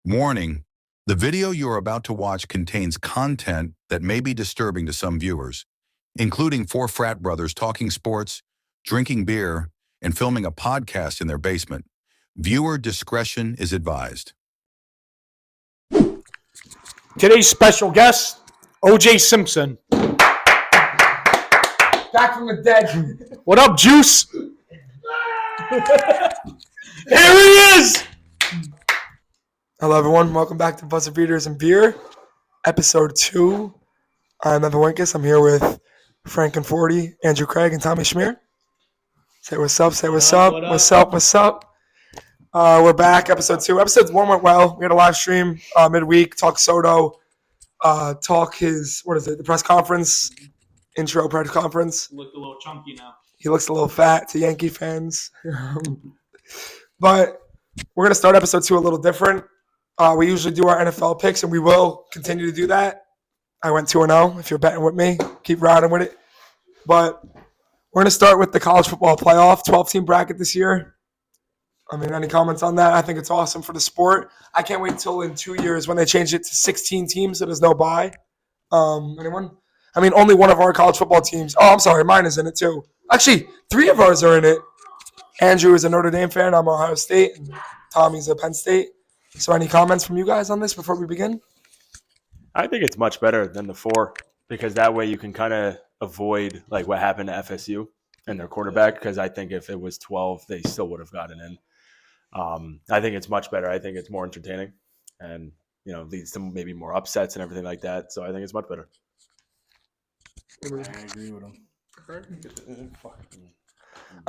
Warning: the video you are about to watch contains content that may be disturbing to some viewers, including four frat brothers talking sports, drinking beer, and filming a podcast in their basement. Viewer discretion is advised. Today's special guest, O.J. Simpson. Back from the dead. What up, Juice? Here he is! Hello, everyone. Welcome back to Buzzer Beaters and Beer, episode 2. I'm Evan Winkus. I'm here with Frank and 40, Andrew Creagh, and Tommy Schmier. Say what's up, say what's up, what's up, what's up. We're back, episode 2. Episode 1 went well. We had a live stream midweek, talk Soto, talk his, the press conference, intro press conference. Looked a little chunky now. He looks a little fat to Yankee fans. But we're going to start episode 2 a little different. We usually do our NFL picks, and we will continue to do that. I went 2-0. If you're betting with me, keep riding with it. But we're going to start with the college football playoff, 12-team bracket this year. I mean, any comments on that? I think it's awesome for the sport. I can't wait until in 2 years when they change it to 16 teams so there's no bye. Anyone? I mean, only one of our college football teams. Oh, I'm sorry. Mine is in it, too. Actually, 3 of ours are in it. Andrew is a Notre Dame fan. I'm Ohio State. And Tommy's a Penn State. So any comments from you guys on this before we begin? I think it's much better than the 4 because that way you can kind of avoid like what happened to FSU and their quarterback, because I think if it was 12, they still would have gotten in. I think it's much better. I think it's more entertaining and, leads to maybe more upsets and everything like that. So I think it's much better. I agree with him.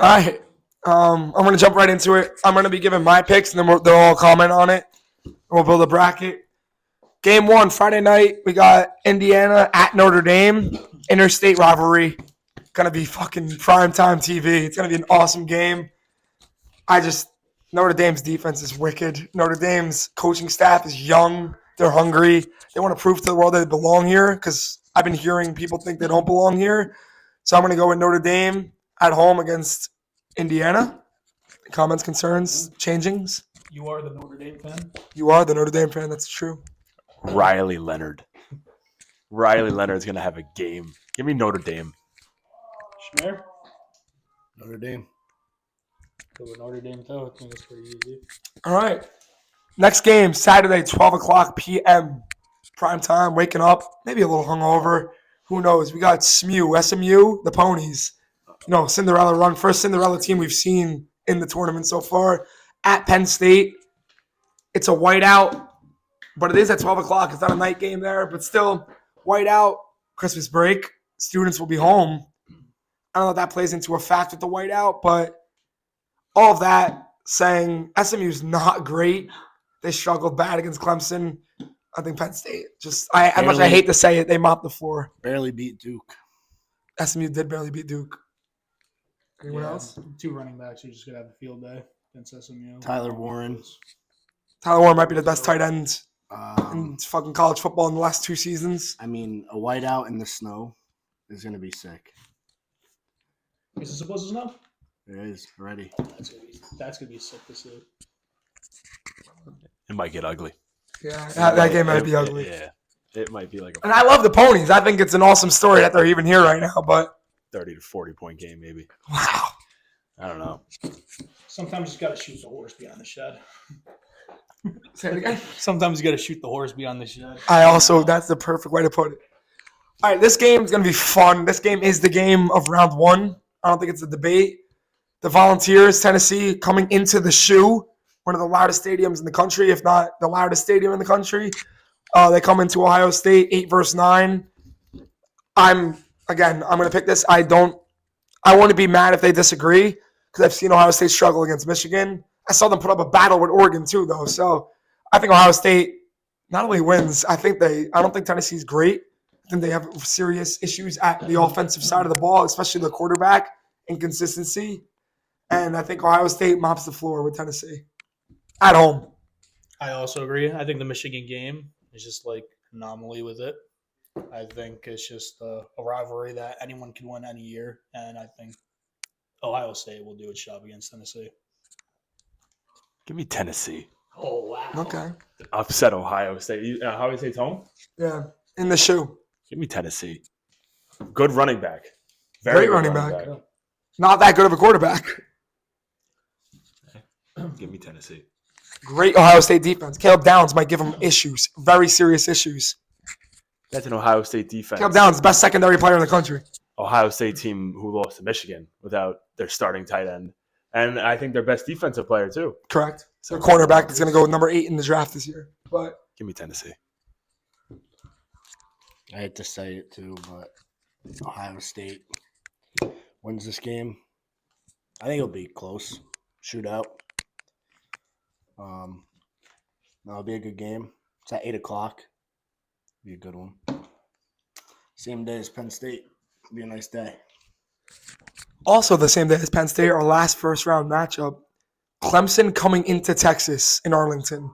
All right. I'm going to jump right into it. I'm going to be giving my picks, and then they'll all comment on it. We'll build a bracket. Game 1, Friday night, we got Indiana at Notre Dame. Interstate rivalry. Going to be fucking primetime TV. It's going to be an awesome game. Notre Dame's defense is wicked. Notre Dame's coaching staff is young. They're hungry. They want to prove to the world that they belong here, because I've been hearing people think they don't belong here. So I'm going to go with Notre Dame at home against Indiana. Comments, concerns, changings? You are the Notre Dame fan? You are the Notre Dame fan. That's true. Riley Leonard's going to have a game. Give me Notre Dame. Schmier? Notre Dame. Go with Notre Dame, too. I think it's pretty easy. All right. Next game, Saturday, 12 o'clock p.m. Prime time, waking up, maybe a little hungover. Who knows? We got SMU, the Ponies. Cinderella run. First Cinderella team we've seen in the tournament so far. At Penn State. It's a whiteout, but it is at 12 o'clock. It's not a night game there, but still, whiteout, Christmas break. Students will be home. I don't know if that plays into a fact with the whiteout, but all of that saying SMU's not great. They struggled bad against Clemson. I think Penn State I hate to say it, they mopped the floor. Barely beat Duke. SMU did barely beat Duke. Anyone else? 2 running backs are just going to have a field day against SMU. Tyler Warren. Tyler Warren might be the best tight end Um, in fucking college football in the last 2 seasons. I mean, a whiteout in the snow is going to be sick. Is it supposed to snow? It is already. That's gonna be sick to see. It might get ugly. Yeah, that game might be ugly. Yeah, it might be like And I love the Ponies. I think it's an awesome story that they're even here right now, but 30 to 40 point game maybe. wow. I don't know. Sometimes you gotta shoot the horse beyond the shed. Say it again. Sometimes you gotta shoot the horse beyond the shed. That's the perfect way to put it. All right, this game is going to be fun. This game is the game of round 1. I don't think it's a debate. The Volunteers, Tennessee, coming into the Shoe, one of the loudest stadiums in the country, if not the loudest stadium in the country. They come into Ohio State, 8-9. I'm going to pick this. I want to be mad if they disagree, because I've seen Ohio State struggle against Michigan. I saw them put up a battle with Oregon too, though. So I think Ohio State not only wins, I don't think Tennessee's great. I think they have serious issues at the offensive side of the ball, especially the quarterback inconsistency. And I think Ohio State mops the floor with Tennessee at home. I also agree. I think the Michigan game is just like anomaly with it. I think it's just a rivalry that anyone can win any year, and I think Ohio State will do its job against Tennessee. Give me Tennessee. Oh, wow. Okay. upset Ohio State. Ohio State's home? Yeah, in the shoe. Give me Tennessee. Good running back. Great good running back. Not that good of a quarterback. Give me Tennessee. Great Ohio State defense. Caleb Downs might give them issues, very serious issues. That's an Ohio State defense. Caleb Downs, the best secondary player in the country. Ohio State team who lost to Michigan without their starting tight end. And I think their best defensive player, too. Correct. So cornerback is going to go number 8 in the draft this year. But Give me Tennessee. I hate to say it too, but Ohio State wins this game. I think it'll be close. Shootout. That'll be a good game. It's at 8:00. Be a good one. Same day as Penn State. Be a nice day. also the same day as Penn State, our last first-round matchup, Clemson coming into Texas in Arlington.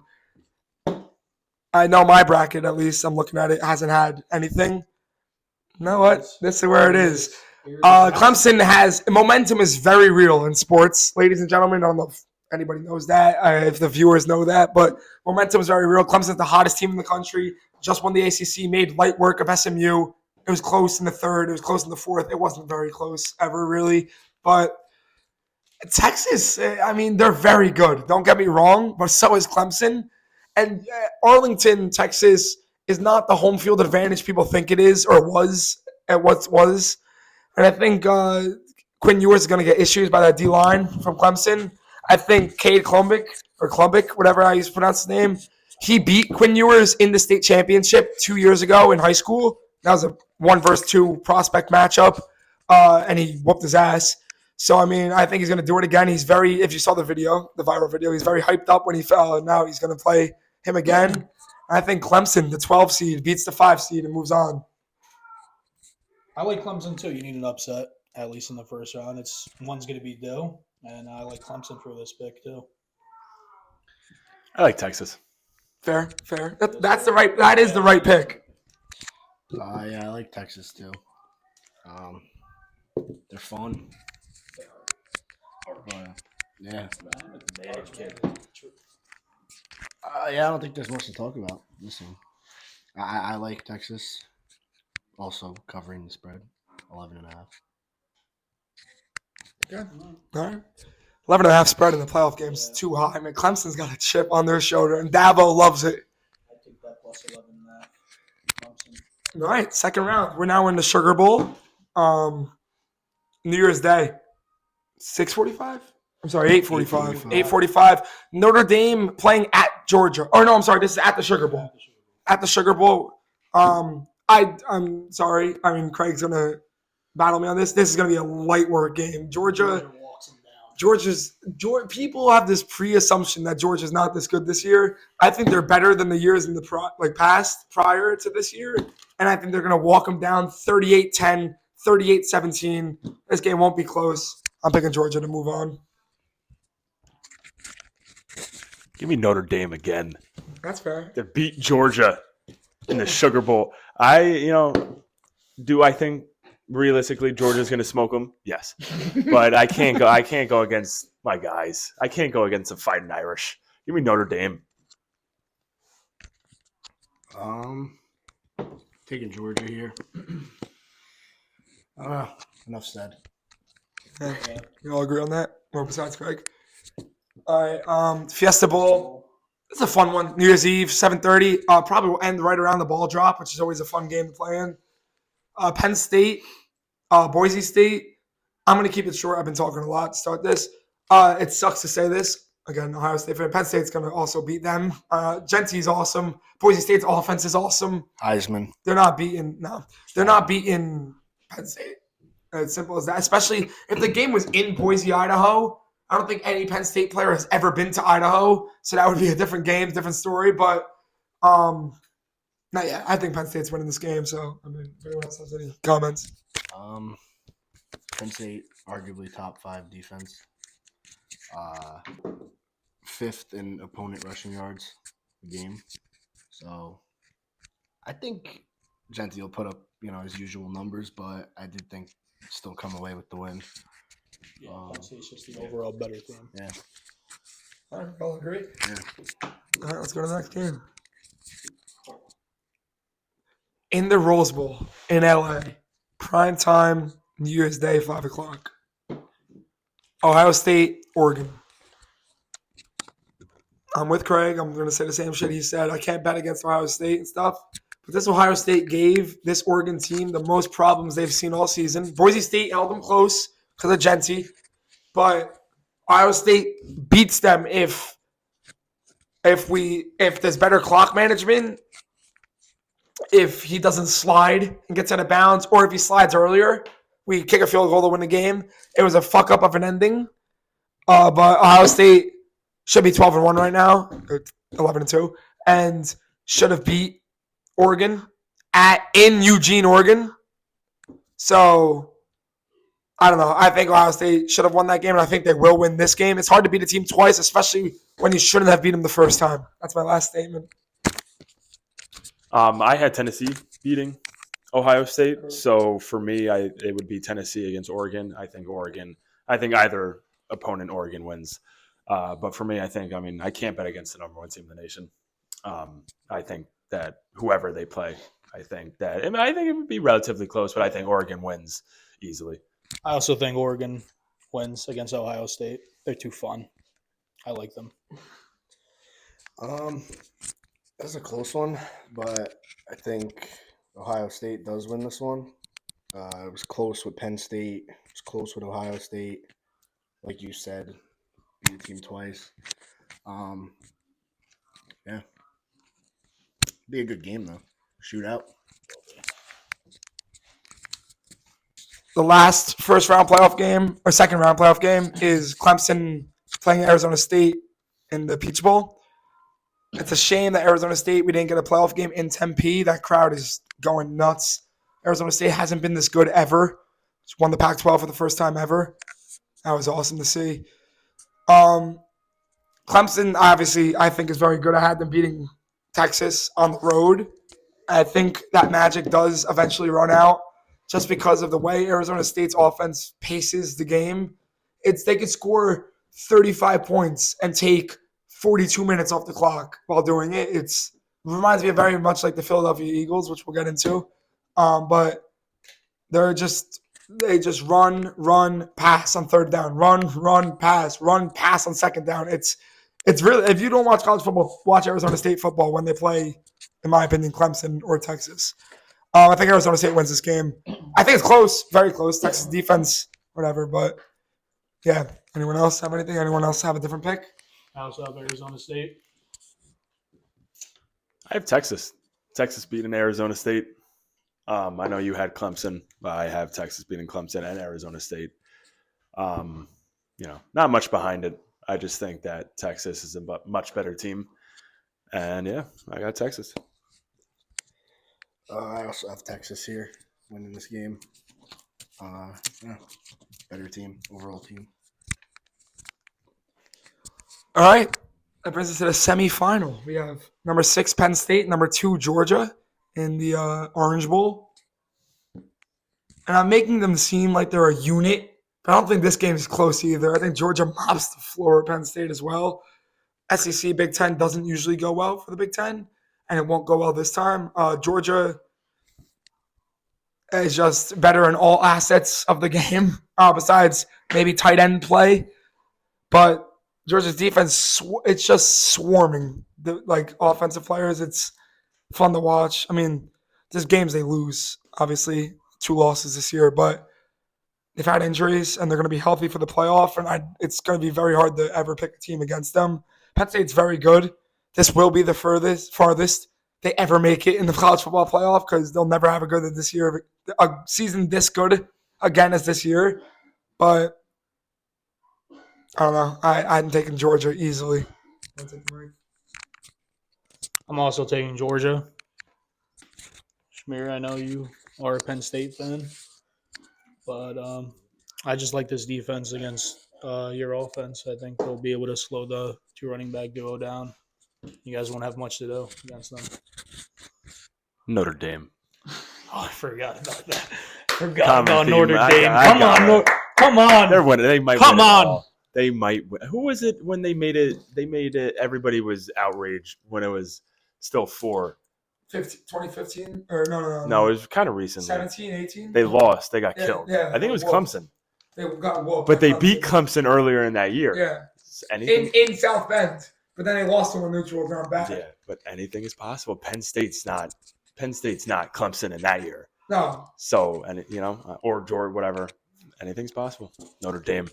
I know my bracket, at least. I'm looking at it. Hasn't had anything. You know what? This is where it is. Clemson has – momentum is very real in sports, ladies and gentlemen. I don't know if anybody knows that, if the viewers know that, but momentum is very real. Clemson's the hottest team in the country. Just won the ACC, made light work of SMU. It was close in the third. It was close in the fourth. It wasn't very close ever, really. But Texas, I mean, they're very good. Don't get me wrong, but so is Clemson. And Arlington, Texas, is not the home field advantage people think it is or was at what was. And I think Quinn Ewers is going to get issues by that D-line from Clemson. I think Cade Klubnik, whatever I used to pronounce his name, he beat Quinn Ewers in the state championship 2 years ago in high school. That was a 1-versus-2 prospect matchup, and he whooped his ass. So, I mean, I think he's going to do it again. He's very, if you saw the video, the viral video, he's very hyped up when he fell, and now he's going to play him again. I think Clemson, the 12 seed, beats the 5 seed and moves on. I like Clemson too. You need an upset, at least in the first round. One's going to be due, and I like Clemson for this pick too. I like Texas. Fair. That is the right pick. Yeah, I like Texas too. They're fun. Yeah. I don't think there's much to talk about. Listen, I like Texas. Also covering the spread, 11.5. Yeah. All right. 11.5 spread in the playoff games is too high. I mean, Clemson's got a chip on their shoulder, and Dabo loves it. I take that plus 11 in that. Clemson. All right, second round. We're now in the Sugar Bowl. New Year's Day. 6:45? I'm sorry, 8:45. 8:45. Notre Dame playing at Georgia. Oh, no, I'm sorry. This is at the Sugar Bowl. At the Sugar Bowl. I'm sorry. I mean, Craig's going to battle me on this. This is going to be a light work game. Georgia people have this pre-assumption that Georgia's not this good this year. I think they're better than the years in the past prior to this year, and I think they're going to walk them down 38-10, 38-17. This game won't be close. I'm picking Georgia to move on. Give me Notre Dame again. That's fair. To beat Georgia in the Sugar Bowl. Do I think realistically Georgia's going to smoke them? Yes. But I can't go against my guys. I can't go against the Fighting Irish. Give me Notre Dame. Taking Georgia here. Enough said. Okay. You all agree on that? Or besides Craig? All right. Fiesta Bowl. It's a fun one. New Year's Eve, 7:30. Probably will end right around the ball drop, which is always a fun game to play in. Penn State, Boise State. I'm going to keep it short. I've been talking a lot to start this. It sucks to say this. Again, Ohio State fan. Penn State's going to also beat them. Gentie's awesome. Boise State's offense is awesome. Heisman. They're not beating Penn State. As simple as that. Especially if the game was in Boise, Idaho. I don't think any Penn State player has ever been to Idaho, so that would be a different game, different story. But not yet. I think Penn State's winning this game. So, I mean, if anyone else has any comments. Penn State, arguably top 5 defense. 5th in opponent rushing yards a game. So, I think Genty will put up, his usual numbers, but I did think still come away with the win. Yeah, Penn State's just the overall better team. Yeah. All right, all agree? Yeah. All right, let's go to the next game. in the Rose Bowl in LA, prime time, New Year's Day, 5 o'clock. Ohio State, Oregon. I'm with Craig. I'm going to say the same shit he said. I can't bet against Ohio State and stuff. But this Ohio State gave this Oregon team the most problems they've seen all season. Boise State held them close because of Genty. But Ohio State beats them if there's better clock management, if he doesn't slide and gets out of bounds, or if he slides earlier, we kick a field goal to win the game. It was a fuck up of an ending. But Ohio State should be 12-1 right now, 11-2, and should have beat Oregon in Eugene, Oregon. So I don't know. I think Ohio State should have won that game, and I think they will win this game. It's hard to beat a team twice, especially when you shouldn't have beat them the first time. That's my last statement. I had Tennessee beating Ohio State, so for me, it would be Tennessee against Oregon. I think either opponent Oregon wins. But for me, I can't bet against the number one team in the nation. I think that whoever they play, I think it would be relatively close, but I think Oregon wins easily. I also think Oregon wins against Ohio State. They're too fun. I like them. That's a close one, but I think Ohio State does win this one. It was close with Penn State. It was close with Ohio State. Like you said, beat the team twice. Yeah. Be a good game, though. Shootout. The last second round playoff game is Clemson playing Arizona State in the Peach Bowl. It's a shame that Arizona State, we didn't get a playoff game in Tempe. That crowd is going nuts. Arizona State hasn't been this good ever. Just won the Pac-12 for the first time ever. That was awesome to see. Clemson, obviously, I think is very good. I had them beating Texas on the road. I think that magic does eventually run out just because of the way Arizona State's offense paces the game. They could score 35 points and take 42 minutes off the clock while doing it. It reminds me of very much like the Philadelphia Eagles, which we'll get into. But they just run, pass on third down, run, pass on second down. It's really, if you don't watch college football, watch Arizona State football when they play, in my opinion, Clemson or Texas. I think Arizona State wins this game. I think it's close, very close. Texas defense, whatever. But yeah, anyone else have anything? Anyone else have a different pick? I also have Arizona State. I have Texas. Texas beating Arizona State. I know you had Clemson, but I have Texas beating Clemson and Arizona State. Not much behind it. I just think that Texas is a much better team. And yeah, I got Texas. I also have Texas here winning this game. Better team, overall team. All right. That brings us to the semifinal. We have number 6, Penn State, number 2, Georgia in the Orange Bowl. And I'm making them seem like they're a unit, but I don't think this game is close either. I think Georgia mops the floor at Penn State as well. SEC Big Ten doesn't usually go well for the Big Ten, and it won't go well this time. Georgia is just better in all assets of the game, besides maybe tight end play. But Georgia's defense, it's just swarming. Offensive players, it's fun to watch. I mean, there's games they lose, obviously, 2 losses this year, but they've had injuries and they're going to be healthy for the playoff, and it's going to be very hard to ever pick a team against them. Penn State's very good. This will be the farthest they ever make it in the college football playoff because they'll never have a season this good again as this year. But I don't know. I'm taking Georgia easily. I'm also taking Georgia. Shmir, I know you are a Penn State fan, but I just like this defense against your offense. I think they'll be able to slow the 2 running back duo down. You guys won't have much to do against them. Notre Dame. Oh, I forgot about that. About Notre Dame. Come on. They're winning. They might Come win it on. all. They might win. Who was it when they made it? They made it. Everybody was outraged when it was still 4 2015 or no. No, it was kind of recently. 17, 18. They lost. They got Yeah, killed. yeah, I think it was whooped. Clemson. They got whooped. But they by beat Clemson earlier in that year. Yeah. Anything, In South Bend, but then they lost to a neutral ground back. yeah, but anything is possible. Penn State's not Clemson in that year. No. So, and or Georgia, whatever. Anything's possible. Notre Dame.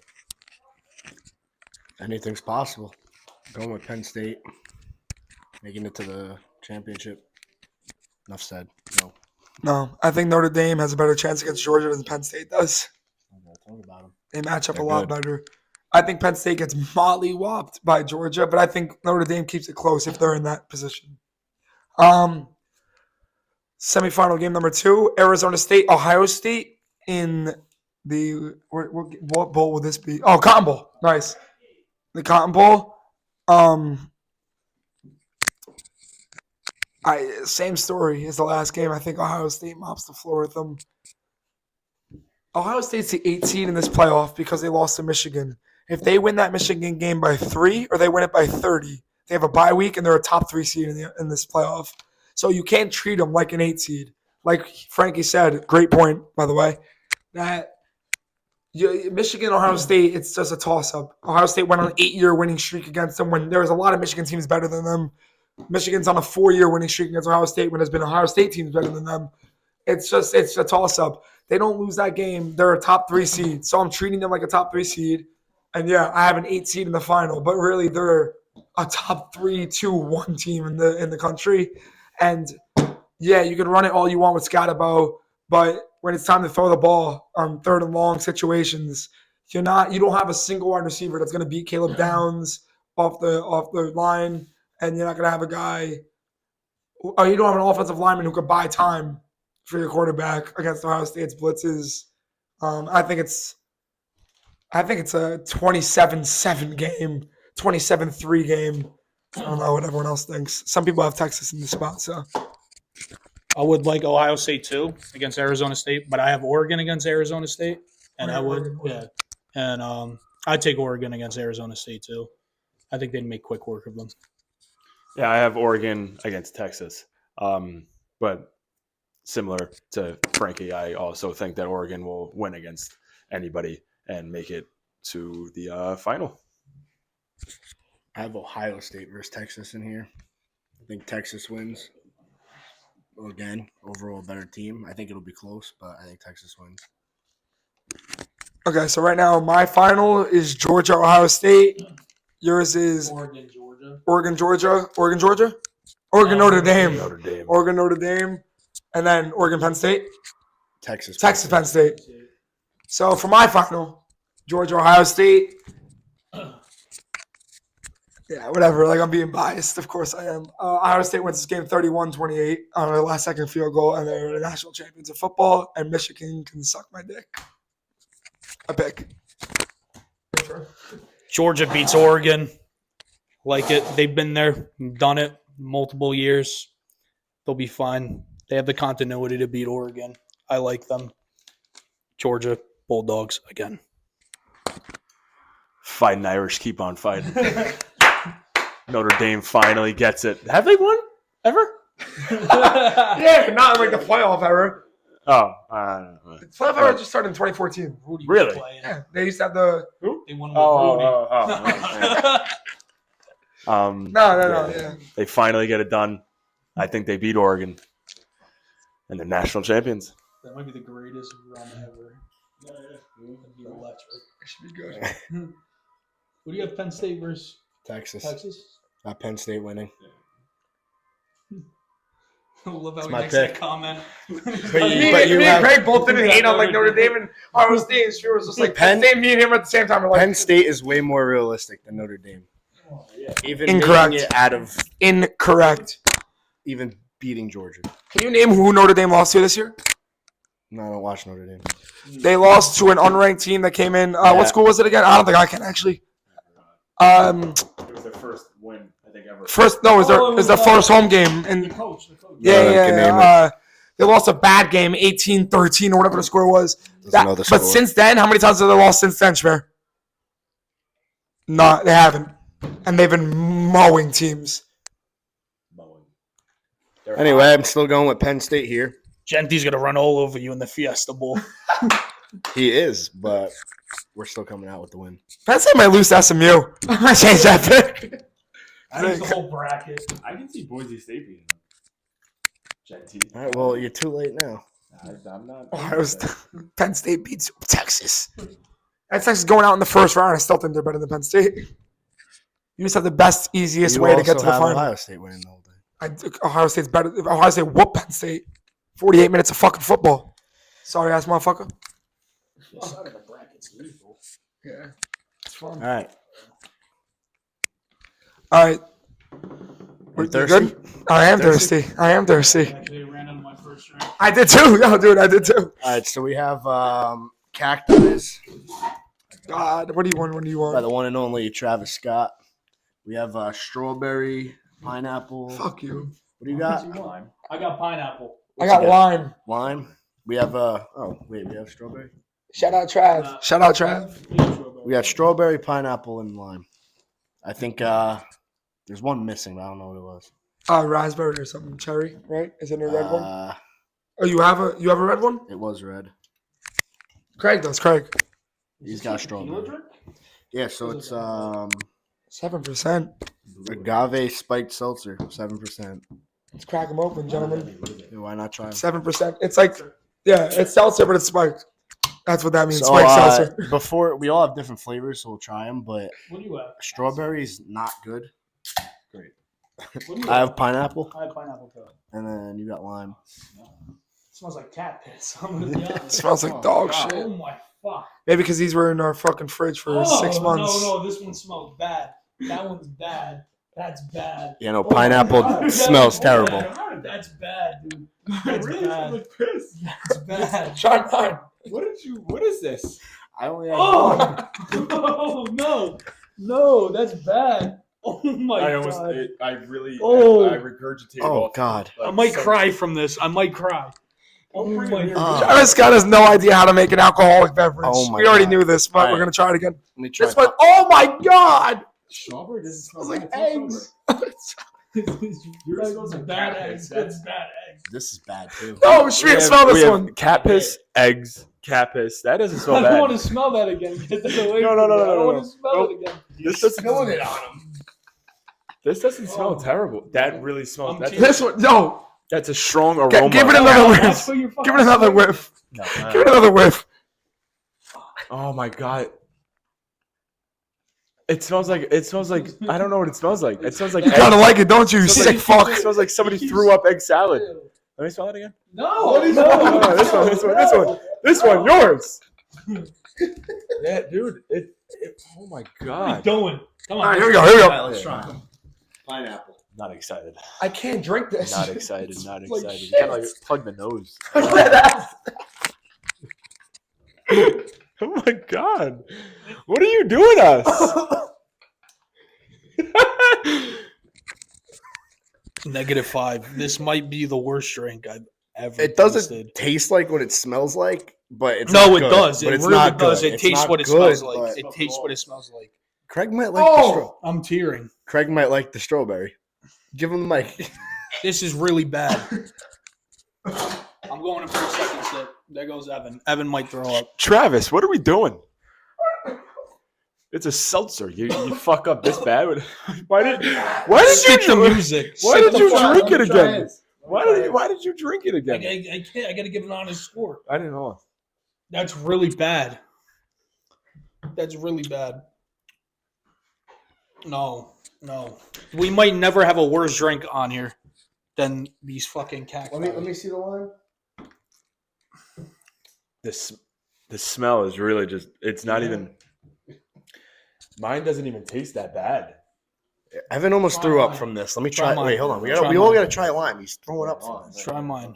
Anything's possible. Going with Penn State, making it to the championship. Enough said. No, I think Notre Dame has a better chance against Georgia than Penn State does. I'm gonna talk about them. They match up They're a lot good. better. I think Penn State gets molly-whopped by Georgia, but I think Notre Dame keeps it close if they're in that position. Semifinal game number 2, Arizona State, Ohio State in the what bowl will this be? Oh, Cotton Bowl. Nice. The Cotton Bowl. Same story as the last game. I think Ohio State mops the floor with them. Ohio State's the 8 seed in this playoff because they lost to Michigan. If they win that Michigan game by 3 or they win it by 30, they have a bye week and they're a top 3 seed in this playoff. So you can't treat them like an 8 seed. Like Frankie said, great point, by the way, that Michigan, Ohio State, it's just a toss-up. Ohio State went on an 8-year winning streak against them when there was a lot of Michigan teams better than them. Michigan's on a 4-year winning streak against Ohio State when there's been Ohio State teams better than them. It's a toss-up. They don't lose that game. They're a top 3 seed. So I'm treating them like a top 3 seed. And yeah, I have an 8 seed in the final, but really they're a top 3, 2, 1 team in the country. And yeah, you can run it all you want with Scatterbo, but when it's time to throw the ball on 3rd and long situations, you don't have a single wide receiver that's going to beat Caleb Downs off the line, and you're not going to have a guy. Or you don't have an offensive lineman who could buy time for your quarterback against Ohio State's blitzes. I think it's a 27-7 game, 27-3 game. I don't know what everyone else thinks. Some people have Texas in this spot, so. I would like Ohio State too against Arizona State, but I have Oregon against Arizona State, and I'd take Oregon against Arizona State too. I think they'd make quick work of them. Yeah, I have Oregon against Texas. But similar to Frankie, I also think that Oregon will win against anybody and make it to the final. I have Ohio State versus Texas in here. I think Texas wins. Again, overall better team. I think it'll be close, but I think Texas wins. Okay, so right now my final is Georgia, Ohio State. Yours is Oregon, Georgia. Oregon, Notre Dame. Oregon, Notre Dame. And then Oregon, Penn State. Texas, Penn State. So for my final, Georgia, Ohio State. Yeah, whatever. Like, I'm being biased. Of course I am. Ohio State wins this game 31-28 on a last-second field goal, and they're the national champions of football, and Michigan can suck my dick. I pick. Georgia beats Oregon. Like it. They've been there, done it multiple years. They'll be fine. They have the continuity to beat Oregon. I like them. Georgia Bulldogs again. Fighting Irish, keep on fighting. Notre Dame finally gets it. Have they won ever? Yeah, not in like the playoff era. Oh, The playoff era just started in 2014. Rudy Really? was playing. Yeah, they used to have the. They won with Rudy. No. Yeah. They finally get it done. I think they beat Oregon, and they're national champions. That might be the greatest run ever. That'd be electric. It should be good. What do you have, Penn State versus Texas. Texas? Penn State winning. I love how It's he my makes that pick. comment. But Me and Greg both didn't hate on like Notre Dame and Ohio State. And she was just like Penn- Penn State. Me and him at the same time are like Penn State is way more realistic than Notre Dame. Even Incorrect. making it out of incorrect. even beating Georgia. Can you name who Notre Dame lost to this year? No, I don't watch Notre Dame. They lost to an unranked team that came in. What school was it again? I don't think I can actually. It was their first win, I think, ever. It was their first home game, and The coach. yeah. They lost a bad game, 18-13 or whatever the score was. Know the But score. since then, how many times have they lost since then, Schmer? No, they haven't, and they've been mowing teams. Anyway, I'm still going with Penn State here. Genty's gonna run all over you in the Fiesta Bowl. He is, but we're still coming out with the win. Penn State might lose to SMU. I might change that pick. I think the whole bracket. I can see Boise State beating them. Genty. All right, well, you're too late now. I'm not. Penn State beats Texas. And Texas going out in the first round. I still think they're better than Penn State. You just have the best, easiest You way to get also to the have final. Ohio State winning the whole thing. Ohio State's better. Ohio State whooped Penn State. 48 minutes of fucking football. Sorry ass motherfucker. Yeah. It's fun. All right. All right. You You thirsty? good? I am thirsty. I am thirsty. Actually, ran out of my first round. I did too. Yo, dude, I did too. All right, so we have cactus God, what do you want? What do you by want? the one and only Travis Scott. We have strawberry, pineapple. Fuck you. What do you got? I got pineapple. I got lime. Lime. We have we have strawberry. Shout out Trav. Shout out Trav. We got strawberry, pineapple, and lime. I think there's one missing, but I don't know what it was. Raspberry or something. Cherry, right? Is it a red one? Oh, you have a red one? It was red. Craig does. Craig. He's got strawberry. Yeah, so it's 7%. agave spiked seltzer, 7%. Let's crack them open, gentlemen. Yeah, why not try 'em? 7%. It's like, yeah, it's seltzer, but it's spiked. That's what that means. So, Spiked seltzer. before we all have different flavors, so we'll try them. But What do you have? strawberry is not good. What do you I have pineapple, I have pineapple too. and then you got lime. It smells like cat piss. I'm gonna be It honest. smells like dog shit. Oh my fuck. Maybe because these were in our fucking fridge for 6 months. No, this one smells bad. That one's bad. That's bad. You know, pineapple God, smells that is terrible. bad. That's bad, dude. That's bad. That's bad. Try mine. What is this? I only have Oh, oh no, no, that's bad. Oh my I almost, god. I really, Oh. I regurgitated. Oh off God! I might cry from this. I might cry. Oh my god. Travis Scott has no idea how to make an alcoholic beverage. Oh my we already God. knew this, but All right. we're gonna try it again. Let me try. This one, oh my god! Strawberry doesn't smell It's like bad. It's not eggs. Yours Those are smells bad like eggs. cat That's piss. bad eggs. This is bad too. No, Shreya, smell this one. Cat piss, eggs, cat piss. That doesn't smell I don't bad. want to smell that again. Get that away No, from no, no, me. no, I don't no, want to smell no. it again. This doesn't Spilling it on him. This doesn't smell terrible. That really smells. I'm That's, teasing. This one, no. that's a strong aroma. Give it another Oh, whiff. that's what you're Give fucking it another saying. whiff. No, Give it another whiff. oh my god. It smells like I don't know what it smells like. It smells like You kind of egg- like it, don't you? You it smells sick like- fuck. It smells like somebody threw up egg salad. Let me smell it again. No, No, this one, yours. Yeah, dude. Oh my What are you god. doing? Come on. All right, here we go. Here we All go. right, let's try. Pineapple. Not excited. I can't drink this. Not excited. Not Like excited. shit. You kind of like plug the nose. Oh my god. What are you doing us? -5. This might be the worst drink I've ever It doesn't tasted. taste like what it smells like, but it's No, not it good. does. But It it's really not does. good. It It's tastes not what it good, smells like. but It tastes what it smells like. Craig might like the straw. I'm tearing. Craig might like the strawberry. Give him the mic. This is really bad. I'm going in for a second sip. There goes Evan. Evan might throw up. Travis, what are we doing? It's a seltzer. You fuck up this bad. Why did Stick the you music. Why Stick did you the fuck- drink it Try again? it. Why did you drink it I again? can't. I got to give an honest score. I didn't know. That's really bad. That's really bad. No. We might never have a worse drink on here than these fucking cacti. Let me see the line. The smell is really just. It's not even. Mine doesn't even taste that bad. Evan almost Try threw up mine. from this. Let me Try try. mine. Wait, hold on. We Try all mine. got to try lime. He's throwing up from this. Try mine.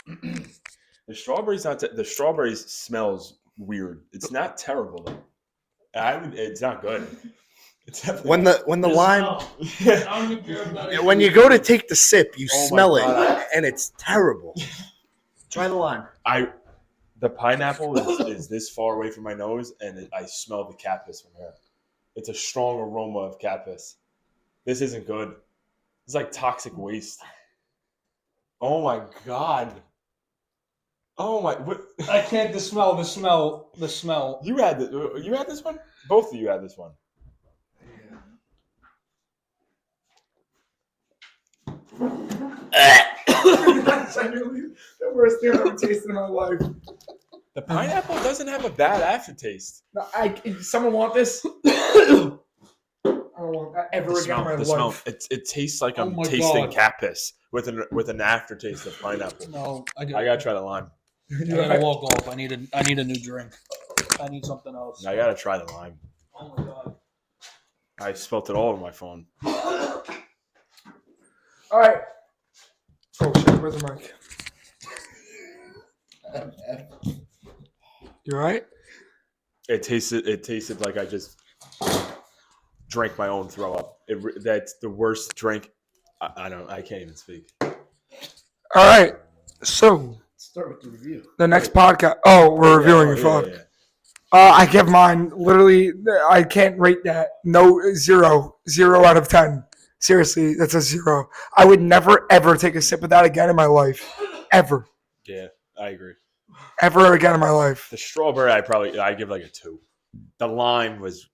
The strawberry's not. The strawberries smells weird. It's not terrible though. It's not good. It's definitely When the lime, Yeah. when you go to take the sip, you Oh my smell it, God. and it's terrible. Try the lime. The pineapple is this far away from my nose, and I smell the cat piss from here. It's a strong aroma of cat piss. This isn't good. It's like toxic waste. Oh my god. Oh my! What? I can't. The smell. You had this one. Both of you had this one. That's genuinely the worst thing I've ever tasted in my life. The pineapple doesn't have a bad aftertaste. No, someone want this? I don't want that ever again in my life. It tastes like Oh I'm my tasting God. cat piss with an aftertaste of pineapple. No, I I gotta try the lime. gotta walk off. I need a new drink. I need something else. I gotta try the lime. Oh my god. I spelt it all over my phone. All right. Oh shit! Where's the mic? You all right? It tasted like I just drank my own throw up. That's the worst drink. I can't even speak. All right. So Start with the review. the next podcast. Oh, we're reviewing your fuck. Yeah. I give mine literally. I can't rate that. No, 0 out of 10. Seriously, that's a 0. I would never ever take a sip of that again in my life, ever, Yeah, I agree. ever again in my life. The strawberry, I give like a 2. The lime was.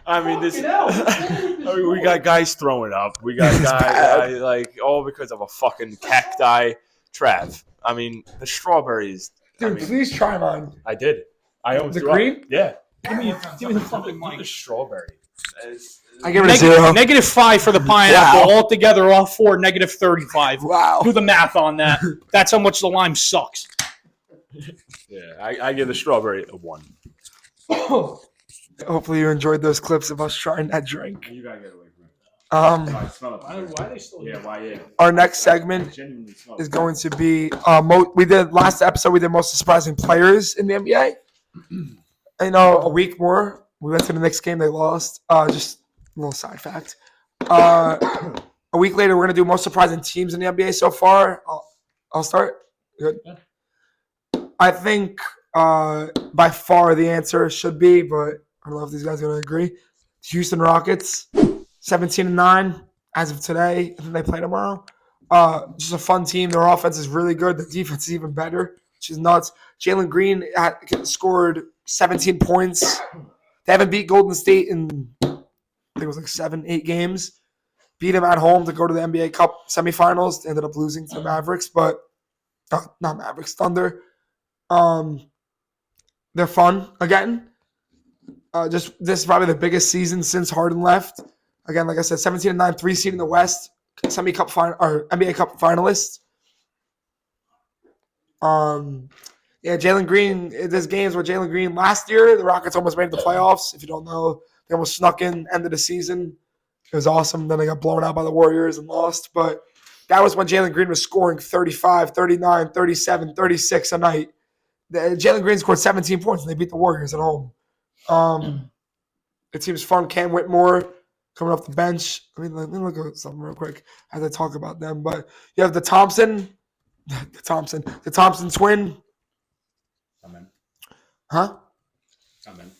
I mean, this. We got guys throwing up. We got guys like all because of a fucking cacti. Trav. I mean, the strawberries. Dude, please try mine. I did. I almost The threw up. green? Yeah. Give me the fucking The mic. strawberry. I give it a 0. -5 for the pineapple. Wow. Altogether, all 4, -35. Wow. Do the math on that. That's how much the lime sucks. Yeah, I give the strawberry a 1. Hopefully you enjoyed those clips of us trying that drink. You gotta get away from it. Um, I smell it. Why are they still here? Yeah, why? Yeah. our next segment Genuinely smell is it. going to be we did last episode. We did most surprising players in the NBA. A week more. We went to the next game. They lost. Just a little side fact. A week later, we're gonna do most surprising teams in the NBA so far. I'll start. Good. I think by far the answer should be, but I don't know if these guys are gonna agree. Houston Rockets, 17-9 as of today. I think they play tomorrow. Just a fun team. Their offense is really good. Their defense is even better, which is nuts. Jalen Green scored 17 points. They haven't beat Golden State in, I think it was like 7-8 games. Beat them at home to go to the NBA Cup semifinals. They ended up losing to the Mavericks, but not Mavericks, Thunder. They're fun again. This is probably the biggest season since Harden left. Again, like I said, 17-9, 3 seed in the West, semi-cup final or NBA Cup finalists. Jalen Green. There's games where Jalen Green last year, the Rockets almost made the playoffs. If you don't know, they almost snuck in end of the season. It was awesome. Then they got blown out by the Warriors and lost. But that was when Jalen Green was scoring 35, 39, 37, 36 a night. Jalen Green scored 17 points and they beat the Warriors at home. The team's fun. Cam Whitmore coming off the bench. Let me look at something real quick as I talk about them. But you have the Thompson twin. Amen. Huh? Amen.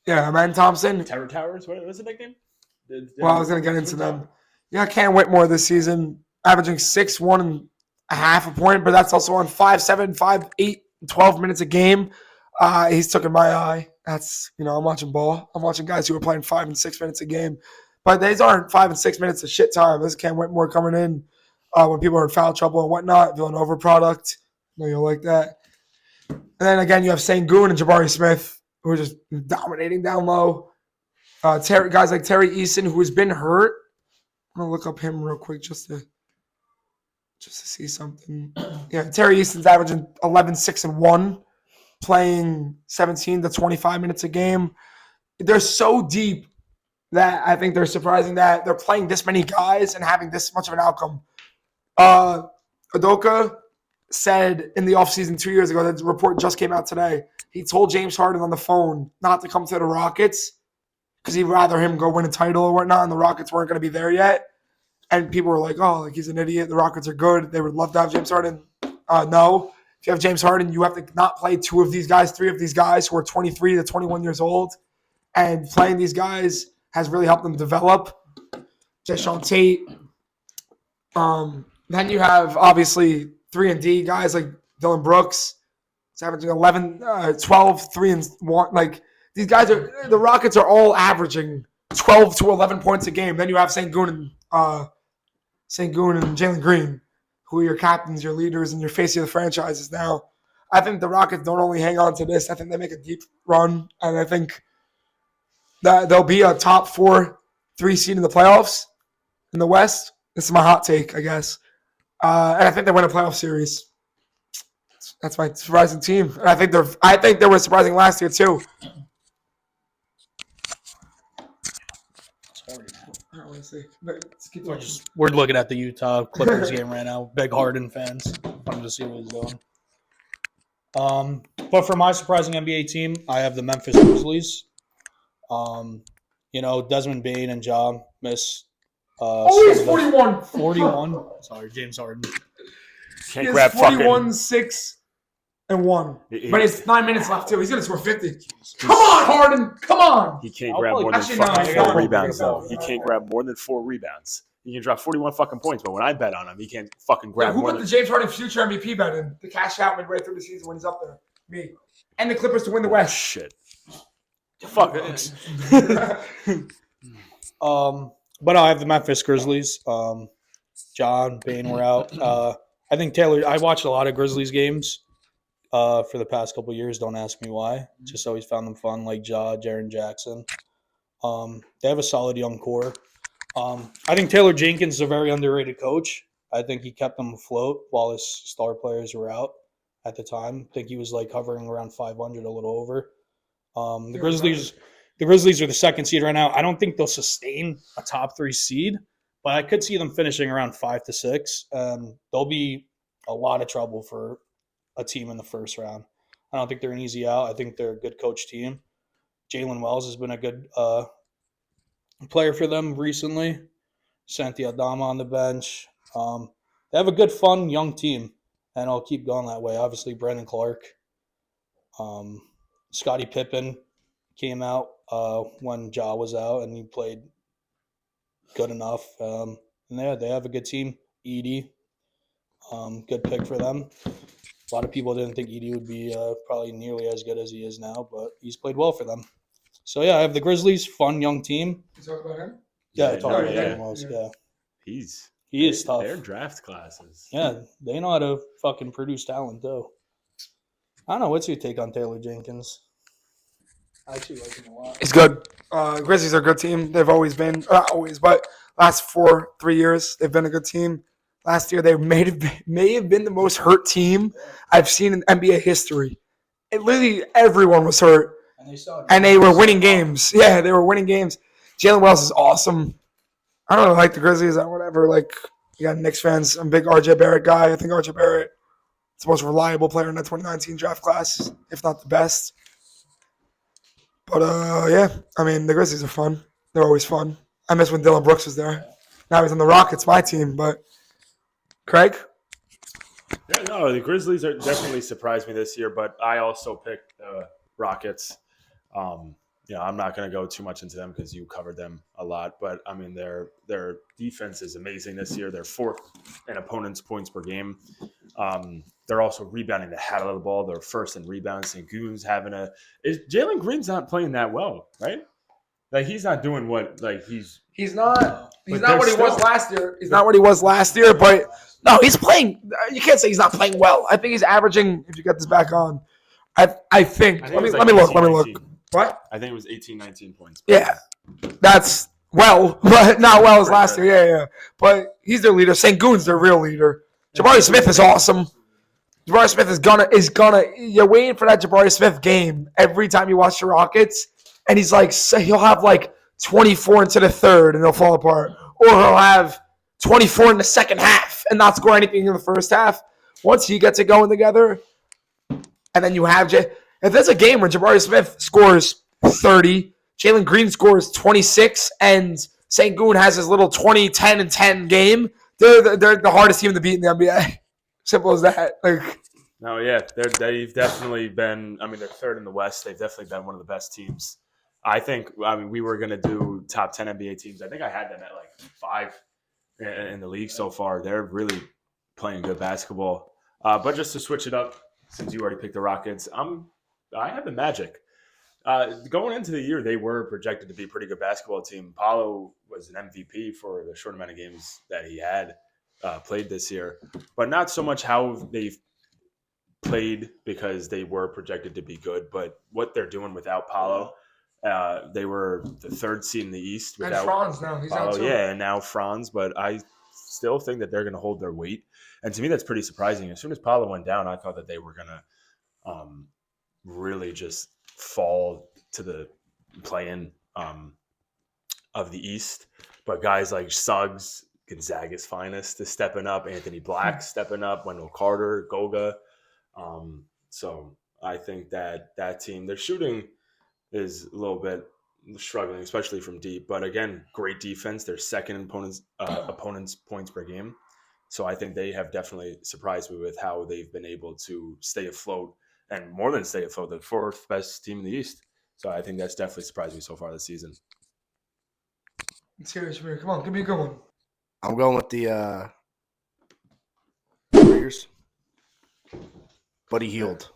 Yeah, Amen Thompson. Terror Towers. What was the nickname? Well, I was going to get into them. Yeah, Cam Whitmore this season, averaging 6.5 a point, but that's also on 5, 7, 5, 8, 12 minutes a game. He's taking my eye. That's, I'm watching ball. I'm watching guys who are playing 5 and 6 minutes a game. But these aren't 5 and 6 minutes of shit time. This is Cam Whitmore coming in when people are in foul trouble and whatnot. Villanova product. I know you'll like that. And then again, you have Sengun and Jabari Smith, who are just dominating down low. Guys like Terry Eason, who has been hurt. I'm gonna look up him real quick just to see something. Yeah, Terry Eason's averaging 11, 6, and 1, playing 17 to 25 minutes a game. They're so deep that I think they're surprising that they're playing this many guys and having this much of an outcome. Udoka said in the offseason 2 years ago, that the report just came out today, he told James Harden on the phone not to come to the Rockets because he'd rather him go win a title or whatnot, and the Rockets weren't going to be there yet. And people were like, he's an idiot. The Rockets are good. They would love to have James Harden. No. If you have James Harden, you have to not play 3 of these guys who are 23 to 21 years old. And playing these guys has really helped them develop. Jason Tate, Then you have obviously 3-and-D guys like Dylan Brooks. It's averaging 11, 12, 3-1. Like these guys the Rockets are all averaging 12 to 11 points a game. Then you have Sengun and Jalen Green, who are your captains, your leaders, and your face of the franchises now. I think the Rockets don't only hang on to this. I think they make a deep run, and I think that they'll be a top 4-3 seed in the playoffs in the West. This is my hot take, I guess. And I think they win a playoff series. That's my surprising team. And I think they were surprising last year too. I don't want to see. We're looking at the Utah Clippers game right now. Big Harden fans. Fun to see what he's doing. But for my surprising NBA team, I have the Memphis Grizzlies. Desmond Bane and Ja miss. He's 41. 41. Sorry, James Harden. Can't grab 41, 6, and 1. But it's 9 minutes left too. He's gonna score 50. Come on, Harden. Come on. He can't grab more than Actually, fucking no, 4 no, rebounds, no. though. He can't grab more than 4 rebounds. He can drop 41 fucking points, but when I bet on him, he can't fucking grab Who more put than... the James Harden future MVP bet in? The cash out midway through the season when he's up there. Me. And the Clippers to win the West. Shit. Fuck it. But I have the Memphis Grizzlies. John, Bane were out. I think Taylor. I watched a lot of Grizzlies games for the past couple of years. Don't ask me why. Just always found them fun, like Ja, Jaren Jackson. They have a solid young core. I think Taylor Jenkins is a very underrated coach. I think he kept them afloat while his star players were out at the time. I think he was like hovering around 500, a little over. The Grizzlies are the second seed right now. I don't think they'll sustain a top 3 seed, but I could see them finishing around 5 to 6. They'll be a lot of trouble for a team in the first round. I don't think they're an easy out. I think they're a good coach team. Jalen Wells has been a good player for them recently. Santi Aldama on the bench. They have a good, fun, young team, and I'll keep going that way. Obviously, Brandon Clark. Scottie Pippen came out when Ja was out, and he played good enough. And they have a good team. Edie, good pick for them. A lot of people didn't think Edie would be probably nearly as good as he is now, but he's played well for them. So, yeah, I have the Grizzlies, fun, young team. You talk about him? Yeah, I talked about yeah. him most, yeah. He is tough. They're draft classes. Yeah, they know how to fucking produce talent, too. I don't know. What's your take on Taylor Jenkins? I actually like him a lot. He's good. Grizzlies are a good team. They've always been, not always, but last 3 years, they've been a good team. Last year, they may have been the most hurt team I've seen in NBA history. Literally, everyone was hurt, and they were winning games. Yeah, they were winning games. Jalen Wells is awesome. I don't really like the Grizzlies or whatever. Like, you got Knicks fans. I'm a big RJ Barrett guy. I think RJ Barrett is the most reliable player in the 2019 draft class, if not the best. But, yeah, I mean, the Grizzlies are fun. They're always fun. I miss when Dylan Brooks was there. Now he's on the Rockets, my team. But, Creagh? Yeah, no, the Grizzlies are definitely surprised me this year, but I also picked the Rockets. I'm not going to go too much into them because you covered them a lot, but I mean their defense is amazing this year. They're 4th in opponents' points per game. They're also rebounding the hell out of the ball. They're 1st in rebounds. And Goon's Jalen Green's not playing that well, right? Like he's not doing what he's not what he was last year. He's not what he was last year, but no, he's playing. You can't say he's not playing well. I think he's averaging. If you get this back on, I think. Let me look. What? I think it was 18, 19 points. Yeah, that's well, but not well as last year. Yeah. But he's their leader. Sengun's their real leader. Jabari Smith is awesome. Jabari Smith is gonna. You're waiting for that Jabari Smith game every time you watch the Rockets, and he'll have 24 into the third, and they'll fall apart, or he'll have 24 in the second half and not score anything in the first half. Once he gets it going together, and then you have if there's a game where Jabari Smith scores 30, Jalen Green scores 26, and Sengun has his little 20, 10, and 10 game, they're the hardest team to beat in the NBA. Simple as that. No, yeah, they've definitely been. I mean, they're 3rd in the West. They've definitely been one of the best teams. I think. I mean, we were gonna do top 10 NBA teams. I think I had them at 5 in the league so far. They're really playing good basketball. But just to switch it up, since you already picked the Rockets, I have the Magic. Going into the year, they were projected to be a pretty good basketball team. Paolo was an MVP for the short amount of games that he had played this year, but not so much how they've played because they were projected to be good, but what they're doing without Paolo. They were the 3rd seed in the East And without Franz now. He's Paolo. out too. Yeah, and now Franz, but I still think that they're going to hold their weight. And to me, that's pretty surprising. As soon as Paolo went down, I thought that they were going to really just fall to the play-in of the East. But guys like Suggs, Gonzaga's finest, is stepping up. Anthony Black stepping up. Wendell Carter, Goga. So I think that team, their shooting is a little bit struggling, especially from deep. But again, great defense. They're second in opponents' points per game. So I think they have definitely surprised me with how they've been able to stay afloat, and more than stay afloat, the 4th best team in the East. So I think that's definitely surprised me so far this season. Serious, come on, give me a good one. I'm going with the Warriors. But he healed.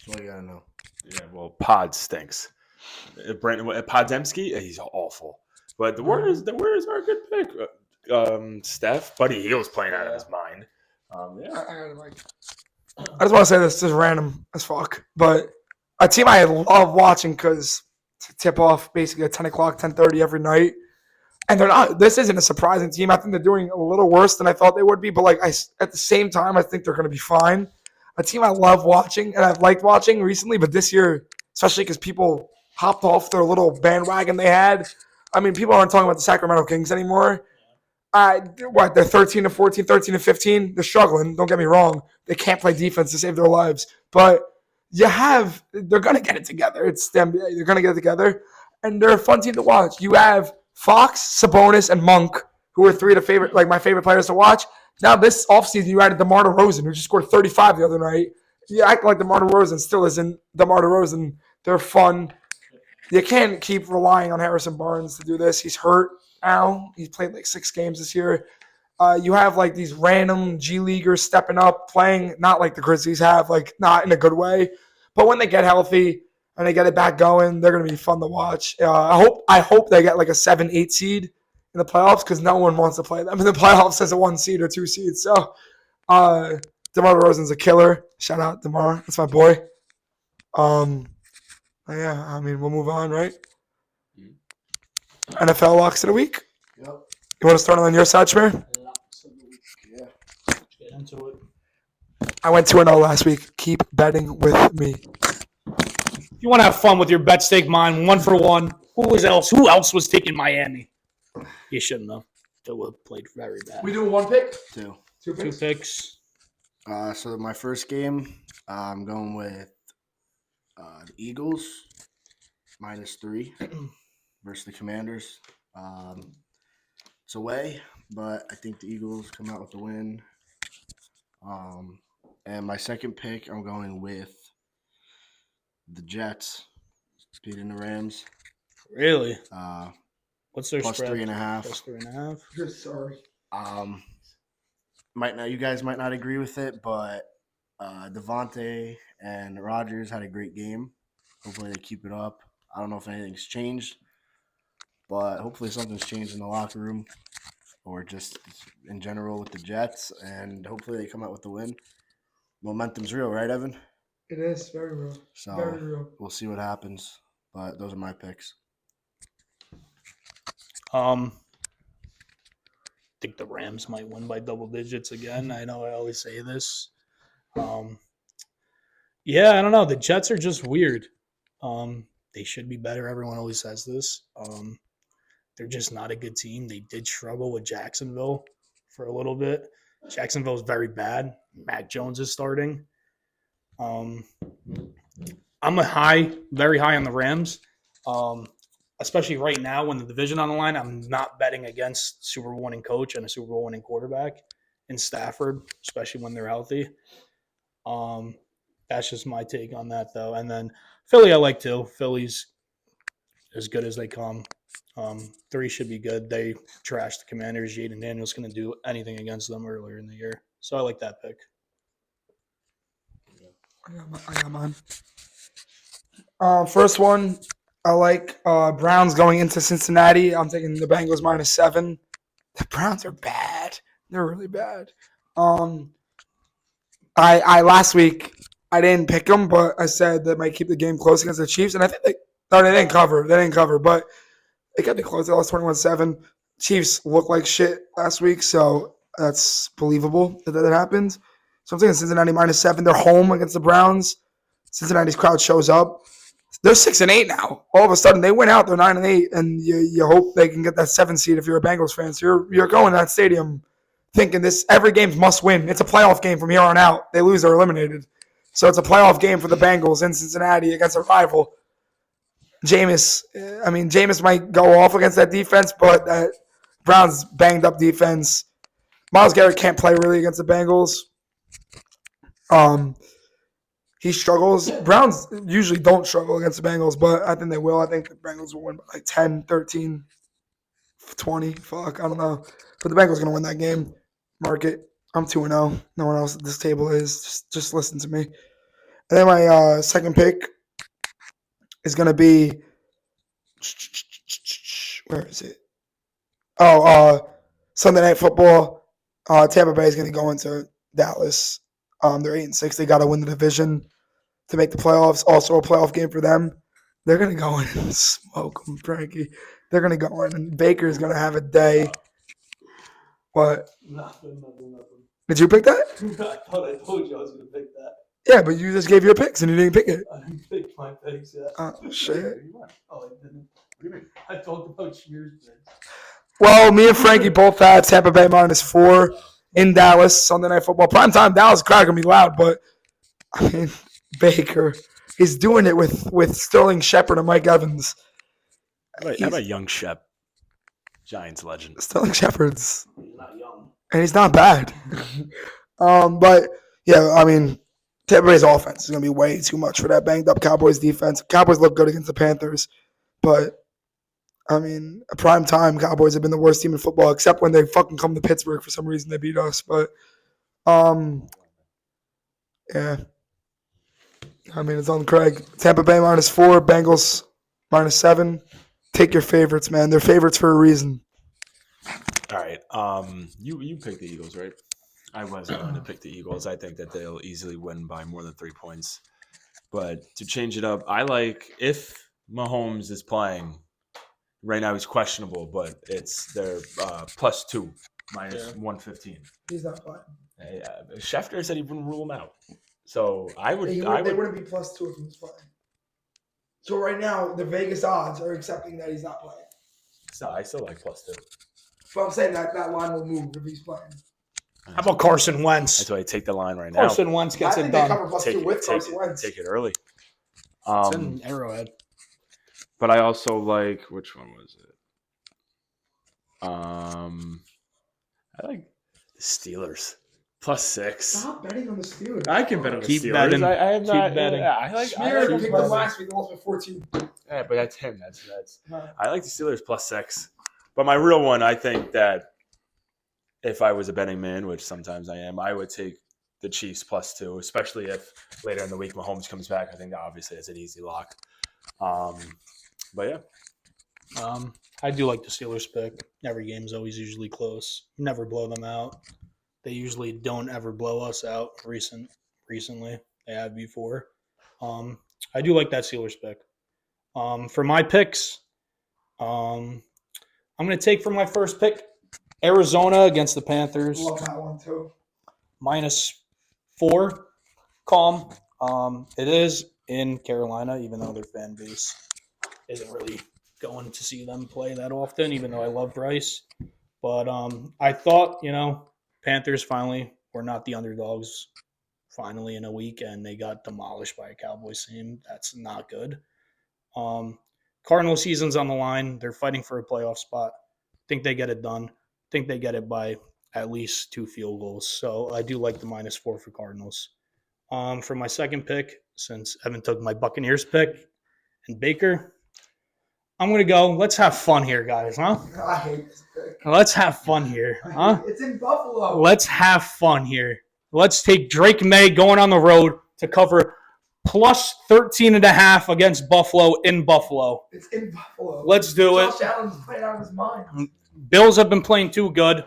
That's all you gotta know. Yeah, well, Pod stinks. Brandon Podzemski, he's awful. But the Warriors are a good pick. Steph, Buddy Hield's playing out of his mind. I just want to say this is random as fuck, but a team I love watching because tip off basically at 10 o'clock, 10:30 every night. And they're not. This isn't a surprising team. I think they're doing a little worse than I thought they would be. But at the same time, I think they're going to be fine. A team I love watching and I've liked watching recently, but this year, especially because people hopped off their little bandwagon they had. I mean, people aren't talking about the Sacramento Kings anymore. They're 13 to 14, 13 to 15. They're struggling. Don't get me wrong. They can't play defense to save their lives. But they're going to get it together. It's them. They're going to get it together. And they're a fun team to watch. You have Fox, Sabonis, and Monk, who are 3 of my favorite players to watch. Now this offseason, you added DeMar DeRozan, who just scored 35 the other night. You act like DeMar DeRozan still isn't DeMar DeRozan. They're fun. You can't keep relying on Harrison Barnes to do this. He's hurt now. He's played 6 games this year. You have these random G Leaguers stepping up, playing not like the Grizzlies have, not in a good way. But when they get healthy and they get it back going, they're going to be fun to watch. I hope they get a 7-8 seed in the playoffs because no one wants to play them in the playoffs as a 1 seed or 2 seed. So DeMar DeRozan's a killer. Shout out DeMar. That's my boy. Yeah, I mean, we'll move on, right? NFL locks of the week. Yep. You want to start on your side, Schmear? Yeah. Get into it. I went 2-0 last week. Keep betting with me. If you want to have fun with your bet, stake mine 1 for 1. Who else was taking Miami? You shouldn't have. They would have played very bad. We doing 1 pick? 2. 2 2 picks? picks. So my first game, I'm going with the Eagles -3 versus the Commanders. It's away, but I think the Eagles come out with the win. And my second pick, I'm going with the Jets beating the Rams. Really? What's their Plus spread? 3.5. Plus 3.5. You're sorry. You guys might not agree with it, but Devontae and Rodgers had a great game. Hopefully they keep it up. I don't know if anything's changed, but hopefully something's changed in the locker room or just in general with the Jets, and hopefully they come out with the win. Momentum's real, right, Evan? It is very real. So Very real. we'll see what happens, but those are my picks. I think the Rams might win by double digits again. I know I always say this. Yeah, I don't know. The Jets are just weird. They should be better. Everyone always says this. They're just not a good team. They did struggle with Jacksonville for a little bit. Jacksonville is very bad. Mac Jones is starting. I'm very high on the Rams. Especially right now when the division on the line, I'm not betting against Super Bowl winning coach and a Super Bowl winning quarterback in Stafford, especially when they're healthy. That's just my take on that, though. And then Philly, I like too. Philly's as good as they come. 3 should be good. They trashed the Commanders. Jaden Daniels couldn't do anything against them earlier in the year. So I like that pick. I got mine. First one, I like Browns going into Cincinnati. I'm taking the Bengals -7. The Browns are bad. They're really bad. I last week I didn't pick them, but I said that might keep the game close against the Chiefs, and I think they didn't cover. They didn't cover, but they kept it close. They lost 21-7. Chiefs looked like shit last week, so that's believable that happened. So I'm taking Cincinnati -7. They're home against the Browns. Cincinnati's crowd shows up. They're 6-8 now. All of a sudden, they went out. They're 9-8, and you hope they can get that 7 seed if you're a Bengals fan. So you're going to that stadium thinking every game's must win. It's a playoff game from here on out. They lose, they're eliminated. So it's a playoff game for the Bengals in Cincinnati against a rival. Jameis might go off against that defense, but that Browns banged up defense. Myles Garrett can't play really against the Bengals. He struggles. Browns usually don't struggle against the Bengals, but I think they will. I think the Bengals will win by like 10, 13, 20. Fuck, I don't know. But the Bengals are going to win that game. Mark it. I'm 2-0. No one else at this table is. Just listen to me. And then my second pick is going to be – where is it? Sunday Night Football. Tampa Bay is going to go into Dallas. They're 8-6. They got to win the division to make the playoffs. Also a playoff game for them. They're going to go in and smoke them, Frankie. They're going to go in, and Baker's going to have a day. What? Nothing. Did you pick that? I thought I told you I was going to pick that. Yeah, but you just gave your picks, and you didn't pick it. I didn't pick my picks yet. Oh, shit. Oh, I didn't. What do you mean? I talked about Schmear's picks. Well, me and Frankie both had Tampa Bay -4 in Dallas, Sunday Night Football. Primetime Dallas crowd going to be loud, but, I mean, Baker, he's doing it with Sterling Shepard and Mike Evans. How about young Shep? Giants legend. Sterling Shepard's, He's not young. and he's not bad. But, yeah, I mean, Tampa Bay's offense is going to be way too much for that banged-up Cowboys defense. Cowboys look good against the Panthers, but, I mean, prime time Cowboys have been the worst team in football, except when they fucking come to Pittsburgh for some reason. They beat us, but, yeah. I mean, it's on Creagh. Tampa Bay -4, Bengals -7. Take your favorites, man. They're favorites for a reason. All right. You picked the Eagles, right? I wasn't going to pick the Eagles. I think that they'll easily win by more than 3 points. But to change it up, I like if Mahomes is playing. Right now he's questionable, but they're +2, -115. He's not playing. Schefter said he wouldn't rule him out. So I would. They wouldn't be +2 if he was playing. So right now, the Vegas odds are accepting that he's not playing. So I still like +2. But I'm saying that line will move if he's playing. How about Carson Wentz? That's why I take the line right now. Carson Wentz gets I it think they done. cover +2 with Carson Wentz. Take it early. It's in Arrowhead. But I also like, which one was it? I like the Steelers +6. Stop betting on the Steelers. I can bet on the Keep Steelers. betting. I have Keep not. betting. Yeah, I like. Schmear picked them last week. They lost by 14. Yeah, but that's him. That's. I like the Steelers +6. But my real one, I think that if I was a betting man, which sometimes I am, I would take the Chiefs +2, especially if later in the week Mahomes comes back. I think that obviously it's an easy lock. But yeah. I do like the Steelers pick. Every game's always usually close. Never blow them out. They usually don't ever blow us out recently. They have before. I do like that Steelers pick. For my picks, I'm going to take for my first pick Arizona against the Panthers. Love that one too. -4. Calm. It is in Carolina, even though their fan base isn't really going to see them play that often, even though I love Bryce. But I thought, Panthers finally were not the underdogs finally in a week, and they got demolished by a Cowboys team. That's not good. Cardinal season's on the line. They're fighting for a playoff spot. Think they get it done. Think they get it by at least 2 field goals. So I do like the -4 for Cardinals. For my second pick, since Evan took my Buccaneers pick and Baker, I'm going to go. Let's have fun here, guys, huh? I hate this pick. Let's have fun here, huh? It's in Buffalo. Let's have fun here. Let's take Drake May going on the road to cover plus 13.5 against Buffalo in Buffalo. It's in Buffalo. Let's do it. Josh Allen's playing out of his mind. Bills have been playing too good.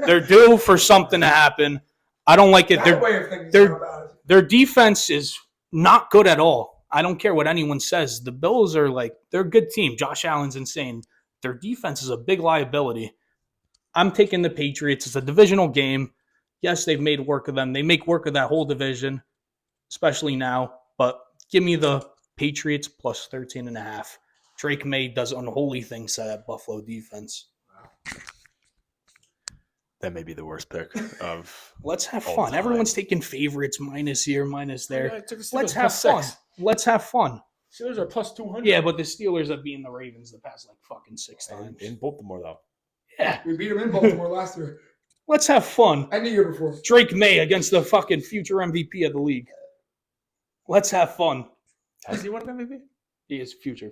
They're due for something to happen. I don't like it. That way of thinking is they're- not bad. Their defense is not good at all. I don't care what anyone says. The Bills are they're a good team. Josh Allen's insane. Their defense is a big liability. I'm taking the Patriots. It's a divisional game. Yes, they've made work of them. They make work of that whole division, especially now. But give me the Patriots plus 13.5. Drake May does unholy things to that Buffalo defense. That may be the worst pick of. Let's have all fun. time. Everyone's taking favorites minus here, minus there. Yeah, I took the Steelers Let's have plus fun. 6. Let's have fun. Steelers are plus 200. Yeah, but the Steelers have beaten the Ravens the past fucking 6 times. in Baltimore though. Yeah, We beat him in Baltimore last year let's have fun. and the year before. Drake May against the fucking future MVP of the league. Let's have fun. Has he won an MVP? He is future.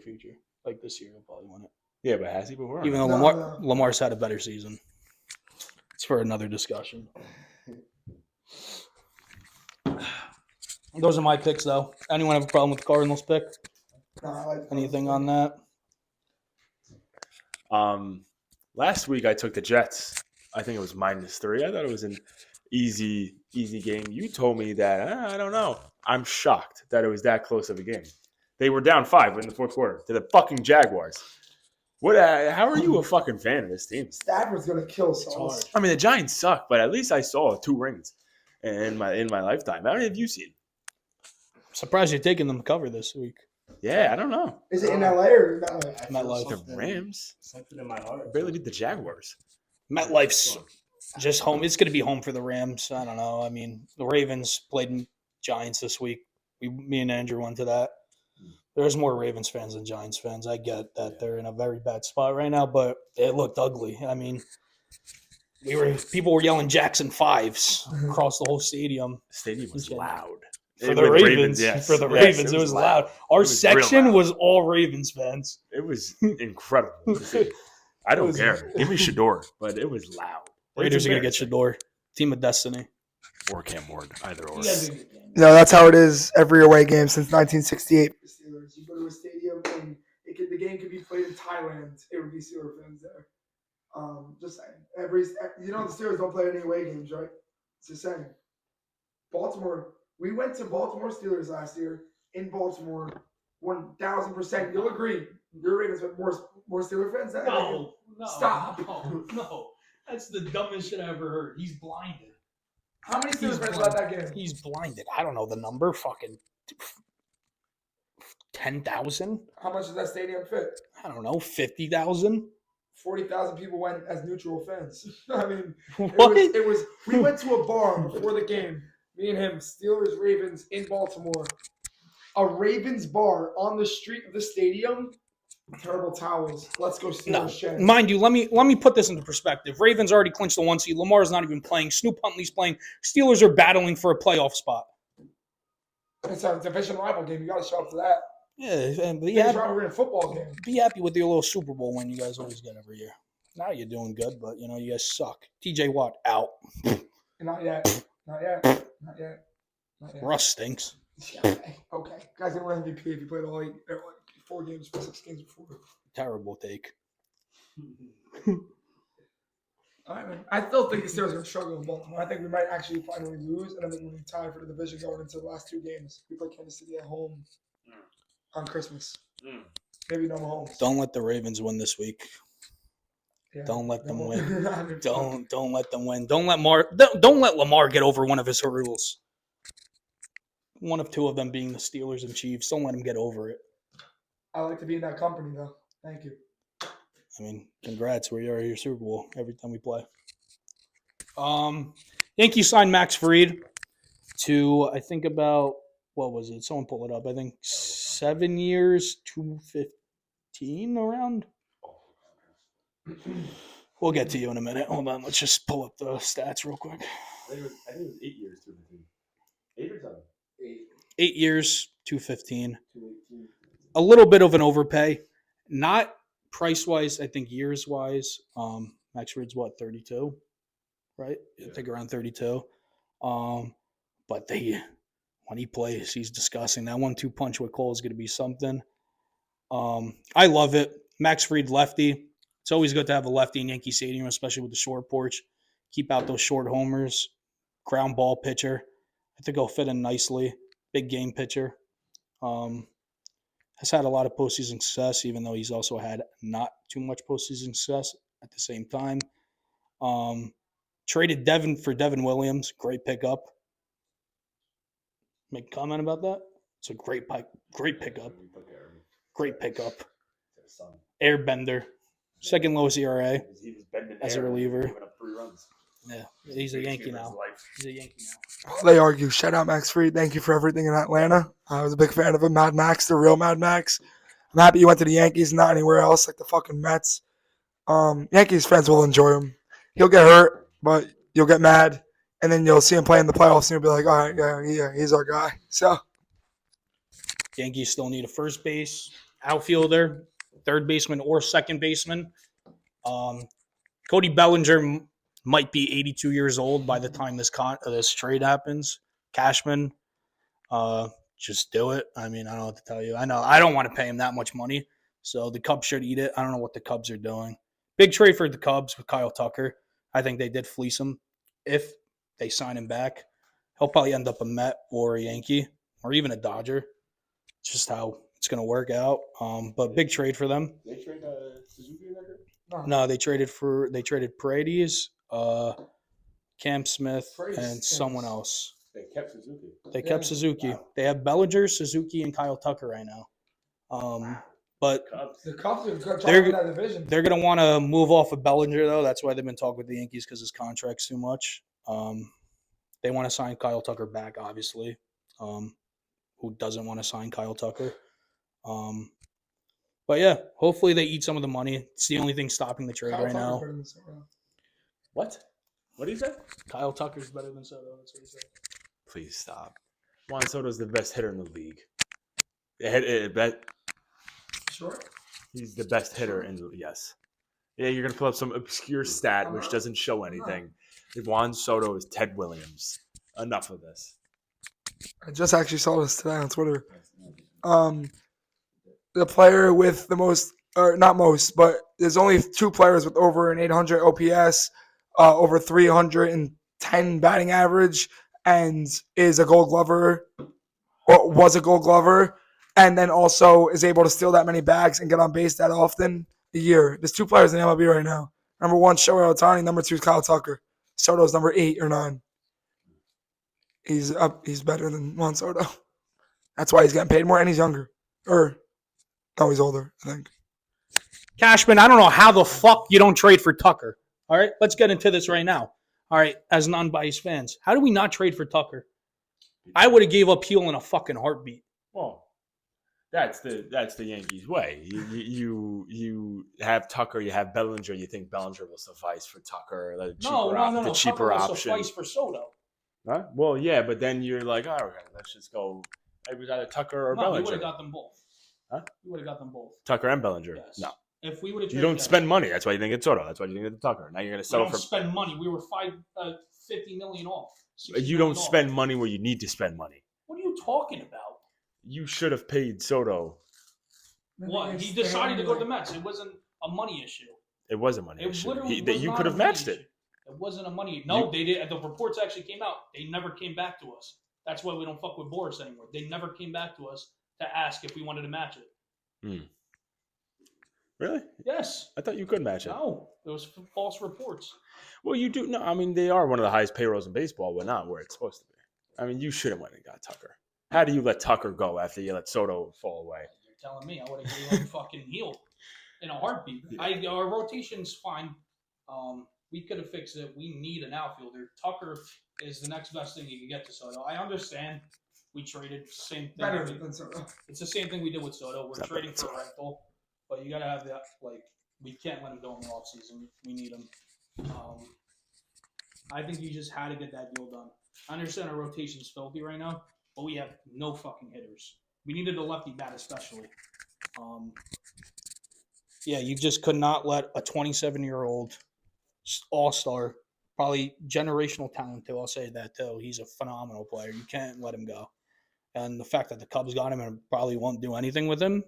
Like this year, he'll probably win it. Yeah, but has he before? Even though No. Lamar's had a better season. It's for another discussion. Those are my picks, though. Anyone have a problem with the Cardinals pick? No, I like Anything on that? Last week I took the Jets. I think it was -3. I thought it was an easy game. You told me that I don't know. I'm shocked that it was that close of a game. They were down 5 in the fourth quarter to the fucking Jaguars. What? How are you a fucking fan of this team? Stafford's gonna kill Sauce. I mean, the Giants suck, but at least I saw 2 rings in my lifetime. How many have you seen? Surprised you're taking them to cover this week. Yeah, I don't know. Is it in LA or not? MetLife. The Rams Something in my heart. barely beat the Jaguars. MetLife's just home. It's going to be home for the Rams. I don't know. I mean, the Ravens played Giants this week. Me and Andrew went to that. There's more Ravens fans than Giants fans. I get that they're in a very bad spot right now, but it looked ugly. I mean, people were yelling Jackson 5s across the whole stadium. The stadium was Yeah. loud. For the With Ravens, yes. for the Yes, Ravens, it was loud. Our It was real section loud. was all Ravens fans. It was incredible to see. I don't care. Give me Shador, but it was loud. Raiders are going to get Shador. Team of Destiny. Or Cam Ward, either or. No, that's how it is every away game since 1968. Steelers. You go to a stadium and the game could be played in Thailand. It would be Steelers fans there. Just saying. The Steelers don't play any away games, right? It's just saying. Baltimore. We went to Baltimore Steelers last year in Baltimore. 1,000%. You'll agree. Your Ravens have more Steelers fans than No. Stop. No. That's the dumbest shit I ever heard. He's blinded. How many He's Steelers fans left that game? He's blinded. I don't know the number. Fucking 10,000? How much does that stadium fit? I don't know. 50,000? 40,000 people went as neutral fans. I mean, What? It was. We went to a bar before the game. Me and him, Steelers Ravens in Baltimore. A Ravens bar on the street of the stadium. Terrible towels. Let's go Steelers. No. Shed. Mind you, let me put this into perspective. Ravens already clinched the 1 seed. Lamar's not even playing. Snoop Huntley's playing. Steelers are battling for a playoff spot. It's a division rival game. You got to show up for that. Yeah, and be Division happy, rivalry in a football game. be happy with your little Super Bowl win you guys always get every year. Now you're doing good, but you guys suck. TJ Watt out. Not yet. Not yet. Not yet. Not yet. Russ stinks. Okay. Guys didn't win MVP if you played all 4 games, 6 games before. Terrible take. All right, man. I still think the Steelers are going to struggle in Baltimore. I think we might actually finally lose, and I think we'll be tied for the division going into the last 2 games. We play Kansas City at home on Christmas. Maybe no Mahomes. Don't let the Ravens win this week. Yeah. Don't let them No. win. I mean, Don't let them win. Don't let Lamar get over one of his hurdles. One of 2 of them being the Steelers and Chiefs. Don't let him get over it. I like to be in that company, though. Thank you. I mean, congrats. We are your Super Bowl every time we play. Yankees signed Max Fried to, I think about, what was it? Someone pull it up. I think 7 years, 215 around. We'll get to you in a minute. Hold on. Let's just pull up the stats real quick. I think it was 8 years, 215. 8 or 7? 8 years, 215. A little bit of an overpay. Not Price-wise, I think years-wise, Max Fried's what, 32? Right? I think around 32. But when he plays, he's disgusting. That 1-2 punch with Cole is going to be something. I love it. Max Fried, lefty. It's always good to have a lefty in Yankee Stadium, especially with the short porch. Keep out those short homers. Ground ball pitcher. I think he'll fit in nicely. Big game pitcher. Has had a lot of postseason success, even though he's also had not too much postseason success at the same time. Traded Devin for Devin Williams. Great pickup. Make a comment about that? It's a great pickup. Great pickup. Airbender. Second lowest ERA as a reliever. Yeah, he's a Yankee now. He's a Yankee now. They argue. Shout out Max Fried. Thank you for everything in Atlanta. I was a big fan of him. Mad Max, the real Mad Max. I'm happy you went to the Yankees, not anywhere else like the fucking Mets. Yankees fans will enjoy him. He'll get hurt, but you'll get mad, and then you'll see him play in the playoffs, and you'll be like, all right, yeah, he's our guy. So Yankees still need a first base, outfielder, third baseman, or second baseman. Cody Bellinger might be 82 years old by the time this trade happens. Cashman, just do it. I mean, I don't know what to tell you. I know I don't want to pay him that much money, so the Cubs should eat it. I don't know what the Cubs are doing. Big trade for the Cubs with Kyle Tucker. I think they did fleece him. If they sign him back, he'll probably end up a Met or a Yankee or even a Dodger. It's just how it's going to work out. But big trade for them. They trade Suzuki record? No, they traded Paredes, Cam Smith, and someone else. They kept Suzuki. They kept Suzuki. They have Bellinger, Suzuki, and Kyle Tucker right now. But the Cubs are They're- in that division. they're going to want to move off of Bellinger, though. That's why they've been talking with the Yankees, because his contract's too much. They want to sign Kyle Tucker back, obviously. Who doesn't want to sign Kyle Tucker? But yeah, hopefully they eat some of the money. It's the only thing stopping the trade right now. What? What did you say? Kyle Tucker's better than Soto. That's what he said. Please stop. Juan Soto's the best hitter in the league. Sure. He's the best hitter in the yes. Yeah, you're gonna pull up some obscure stat which doesn't show anything. Juan Soto is Ted Williams. Enough of this. I just actually saw this today on Twitter. The player with the most, or not most, but there's only 2 players with over an 800 OPS, over 310 batting average, and is a Gold Glover, or was a Gold Glover, and then also is able to steal that many bags and get on base that often a year. There's 2 players in the MLB right now. Number 1, Shohei Ohtani. Number 2 is Kyle Tucker. Soto's number 8 or 9. He's up. He's better than Juan Soto. That's why he's getting paid more, and he's younger. No, he's older, I think. Cashman, I don't know how the fuck you don't trade for Tucker. All right, let's get into this right now. All right, as non-biased fans, how do we not trade for Tucker? I would have gave up Heel in a fucking heartbeat. Well, that's the Yankees way. You have Tucker, you have Bellinger. You think Bellinger will suffice for Tucker? The cheaper Tucker will option. suffice for Soto. Huh? Well, yeah, but then you're like, all right, let's just go. It was either Tucker or No, we Bellinger. would have got them both. Huh? We would have got them both. Tucker and Bellinger. Yes. No, If we would have, you don't spend money. That's why you think it's Soto. That's why you think it's Tucker. Now you're going to We settle don't for. spend money. We were $50 million off. $60 You million don't off. spend money where you need to spend money. What are you talking about? You should have paid Soto. What? He decided to go to the Mets. It wasn't a money issue. It was a money It issue. literally That was you not could a have money matched issue. it. It wasn't a money. No, they did. The reports actually came out. They never came back to us. That's why we don't fuck with Boris anymore. They never came back to us to ask if we wanted to match it. Really? Yes. I thought you could match it. No. It was false reports. Well, you do. No, I mean, they are one of the highest payrolls in baseball, but not where it's supposed to be. I mean, you should have went and got Tucker. How do you let Tucker go after you let Soto fall away? You're telling me I would have given him fucking Heel in a heartbeat. Our rotation's fine. We could have fixed it. We need an outfielder. Tucker is the next best thing you can get to Soto. I understand. We traded same thing. Better than Soto. It's the same thing we did with Soto. We're It's not trading better for a rental, but you got to have that. Like, we can't let him go in the offseason. We need him. I think you just had to get that deal done. I understand our rotation's filthy right now, but we have no fucking hitters. We needed a lefty bat especially. Yeah, you just could not let a 27-year-old all-star, probably generational talent too. I'll say that too. He's a phenomenal player. You can't let him go. And the fact that the Cubs got him and probably won't do anything with him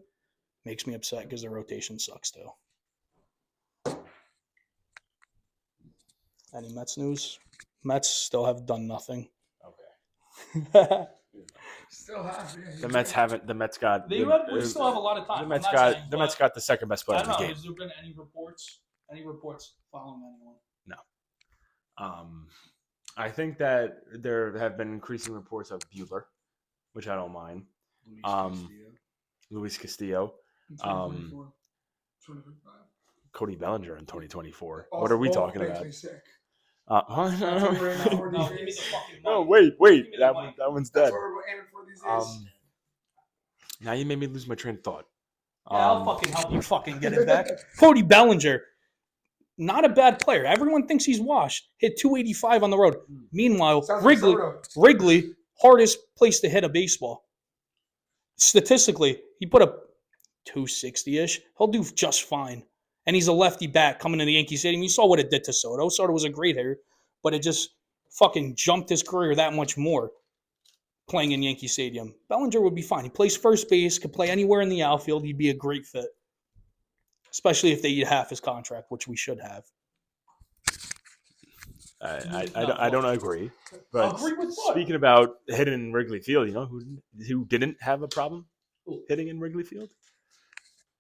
makes me upset because their rotation sucks too. Any Mets news? Mets still have done nothing. Okay. Still have. Yeah, The Mets haven't. The Mets got. We still have a lot of time. The Mets got. The Mets got the second best player I in don't the know. game. Has there been any reports? Any reports following anyone? I think that there have been increasing reports of Bueller, which I don't mind. Luis Castillo, 2025. Cody Bellinger in 2024. What are we talking about? No, give me the fucking No, money. wait. Give me the That money. one's That's dead. what we're aiming for these days. Now you made me lose my train of thought. Yeah, I'll fucking help you fucking get it back. Cody Bellinger, not a bad player. Everyone thinks he's washed. Hit 285 on the road. Meanwhile, Sounds like Soto. Wrigley, hardest place to hit a baseball. Statistically, he put up 260-ish. He'll do just fine. And he's a lefty bat coming to the Yankee Stadium. You saw what it did to Soto. Soto was a great hitter, but it just fucking jumped his career that much more playing in Yankee Stadium. Bellinger would be fine. He plays first base, could play anywhere in the outfield. He'd be a great fit, especially if they eat half his contract, which we should have. I don't agree. But Agree with what? speaking about hitting in Wrigley Field, you know who didn't have a problem hitting in Wrigley Field?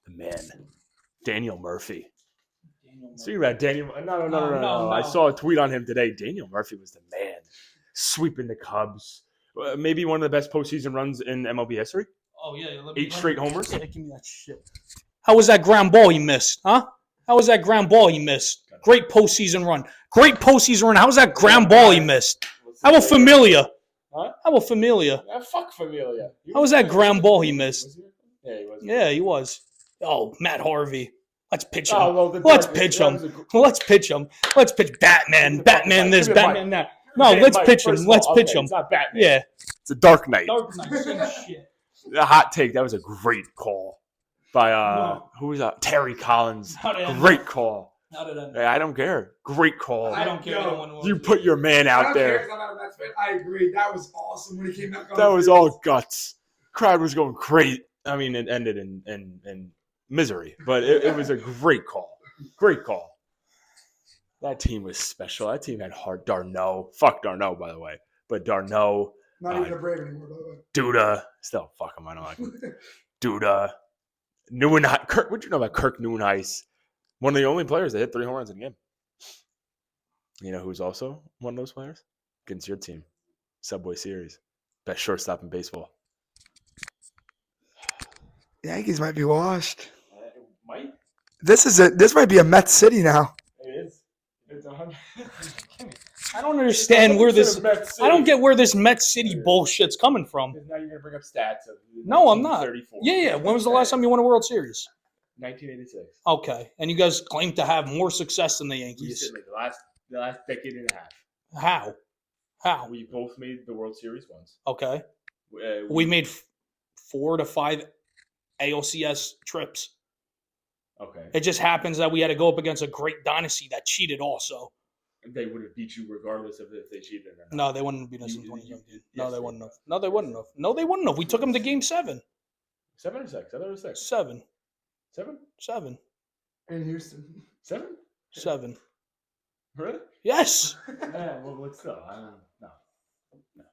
The man, Daniel Murphy. Speaking about Daniel, no. I saw a tweet on him today. Daniel Murphy was the man, sweeping the Cubs. Maybe one of the best postseason runs in MLB history. Oh, yeah. 8 straight homers. Yeah, give me that shit. How was that ground ball he missed, huh? How was that ground ball he missed? Great postseason run. Great postseason run. How was that ground ball he missed? How about Familia? Huh? How about Familia? Fuck Familia. How was that ground ball he missed? Yeah, he was. Yeah, he was. Oh, Matt Harvey. Let's pitch him. Let's Let's pitch him. Let's pitch him. Let's pitch Batman. Batman this, Batman that. No, let's pitch him. Let's pitch him. It's not Batman. Yeah. It's a Dark Knight. Dark Knight, same shit. A hot take. That was a great call by who was that? Terry Collins. Great call. I don't care. Great call. I don't care. You put your man out there. I agree. That was awesome when he came back on. That was all guts. Crowd was going crazy. I mean, it ended in misery, but it was a great call. Great call. That team was special. That team had hard Darno. Fuck Darno, by the way. But Darno. Not even a Brave anymore, by the way. Duda. Still, fuck him. I don't like him. Duda. Neuenheis. Kirk, what'd you know about Kirk Neuenheis? One of the only players that hit 3 home runs in a game. You know who's also one of those players? Against your team. Subway Series. Best shortstop in baseball. Yankees might be washed. Might? This might be a Mets city now. It is. It's 100. I don't understand where this. I don't get where this Mets City bullshit's coming from. Now you're going to bring up stats of No, I'm not. 34. Yeah. When was the last time you won a World Series? 1986. Okay, and you guys claim to have more success than the Yankees. Recently, the last decade and a half. How? We both made the World Series once. Okay. We made 4 to 5 ALCS trips. Okay. It just happens that we had to go up against a great dynasty that cheated also. They would have beat you regardless of if they cheated or not. No, they wouldn't have beat us in 2017. No, Yes, they wouldn't have. No, they wouldn't have. No, they wouldn't have. We took them to Game 7. 7 or 6? 7 or 6? 7. 7? 7. In Houston. 7? 7. Really? Yes. Yeah, well, what's still? I don't know.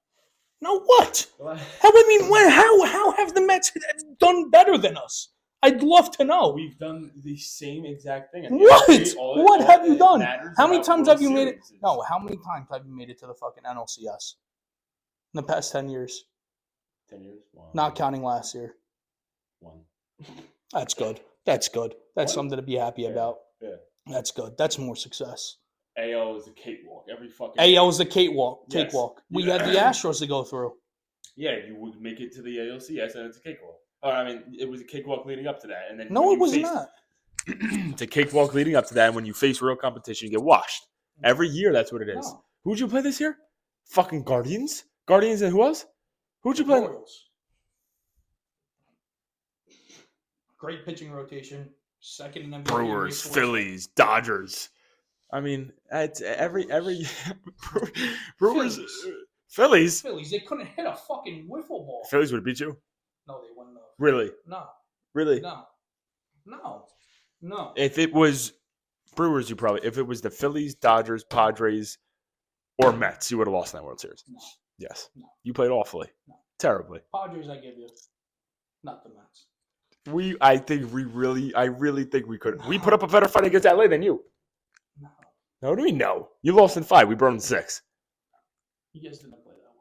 No, what? Well, How how have the Mets done better than us? I'd love to know. we've done the same exact thing. What have you done? How many times have you made it? Series. No, how many times have you made it to the fucking NLCS in the past 10 years? 10 years? One. Not counting last year. 1. That's good. That's good. That's What? something to be happy about. Yeah. That's good. That's more success. AL is a cakewalk. Every fucking AL is the cakewalk. Yes. Cakewalk. We had the Astros to go through. Yeah, you would make it to the ALCS and it's a cakewalk. I mean, it was a cakewalk leading up to that, and then No, when it you was faced- not. It's a cakewalk leading up to that, and when you face real competition, you get washed. Every year, that's what it is. No. Who'd you play this year? Fucking Guardians? Guardians and who else? Who'd you play? Royals. Great pitching rotation. Second in MVP Brewers, race was- Phillies, Dodgers. I mean, it's every Brewers, Phillies. Phillies. They couldn't hit a fucking wiffle ball. Phillies would have beat you. No, they wouldn't have. Really, No, really. no. If it was Brewers, you probably. If it was the Phillies, Dodgers, Padres, or Mets, you would have lost in that World Series. No. Yes, No. you played awfully, No. terribly. Padres, I give you. Not the Mets. I really think we could. We put up a better fight against LA than you. No. No, what do we know? You lost in 5. We brought in 6. You guys didn't play that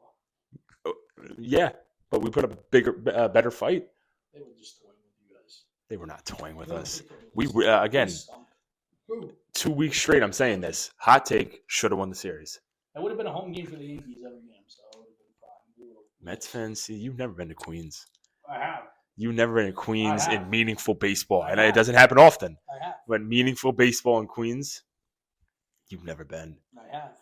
well. Yeah, but we put up a bigger, better fight. They were just toying with you guys. They were not toying with No, us. they toyed with We us. were, again, They stumped. Who? 2 weeks straight. I'm saying this. Hot take should have won the series. It would have been a home game for the Yankees every game, so it would have been fine. We would've- Mets fans, see, you've never been to Queens. I have. You've never been to Queens I in have. meaningful baseball, I and have. it doesn't happen often. I have. But meaningful baseball in Queens, you've never been. I have.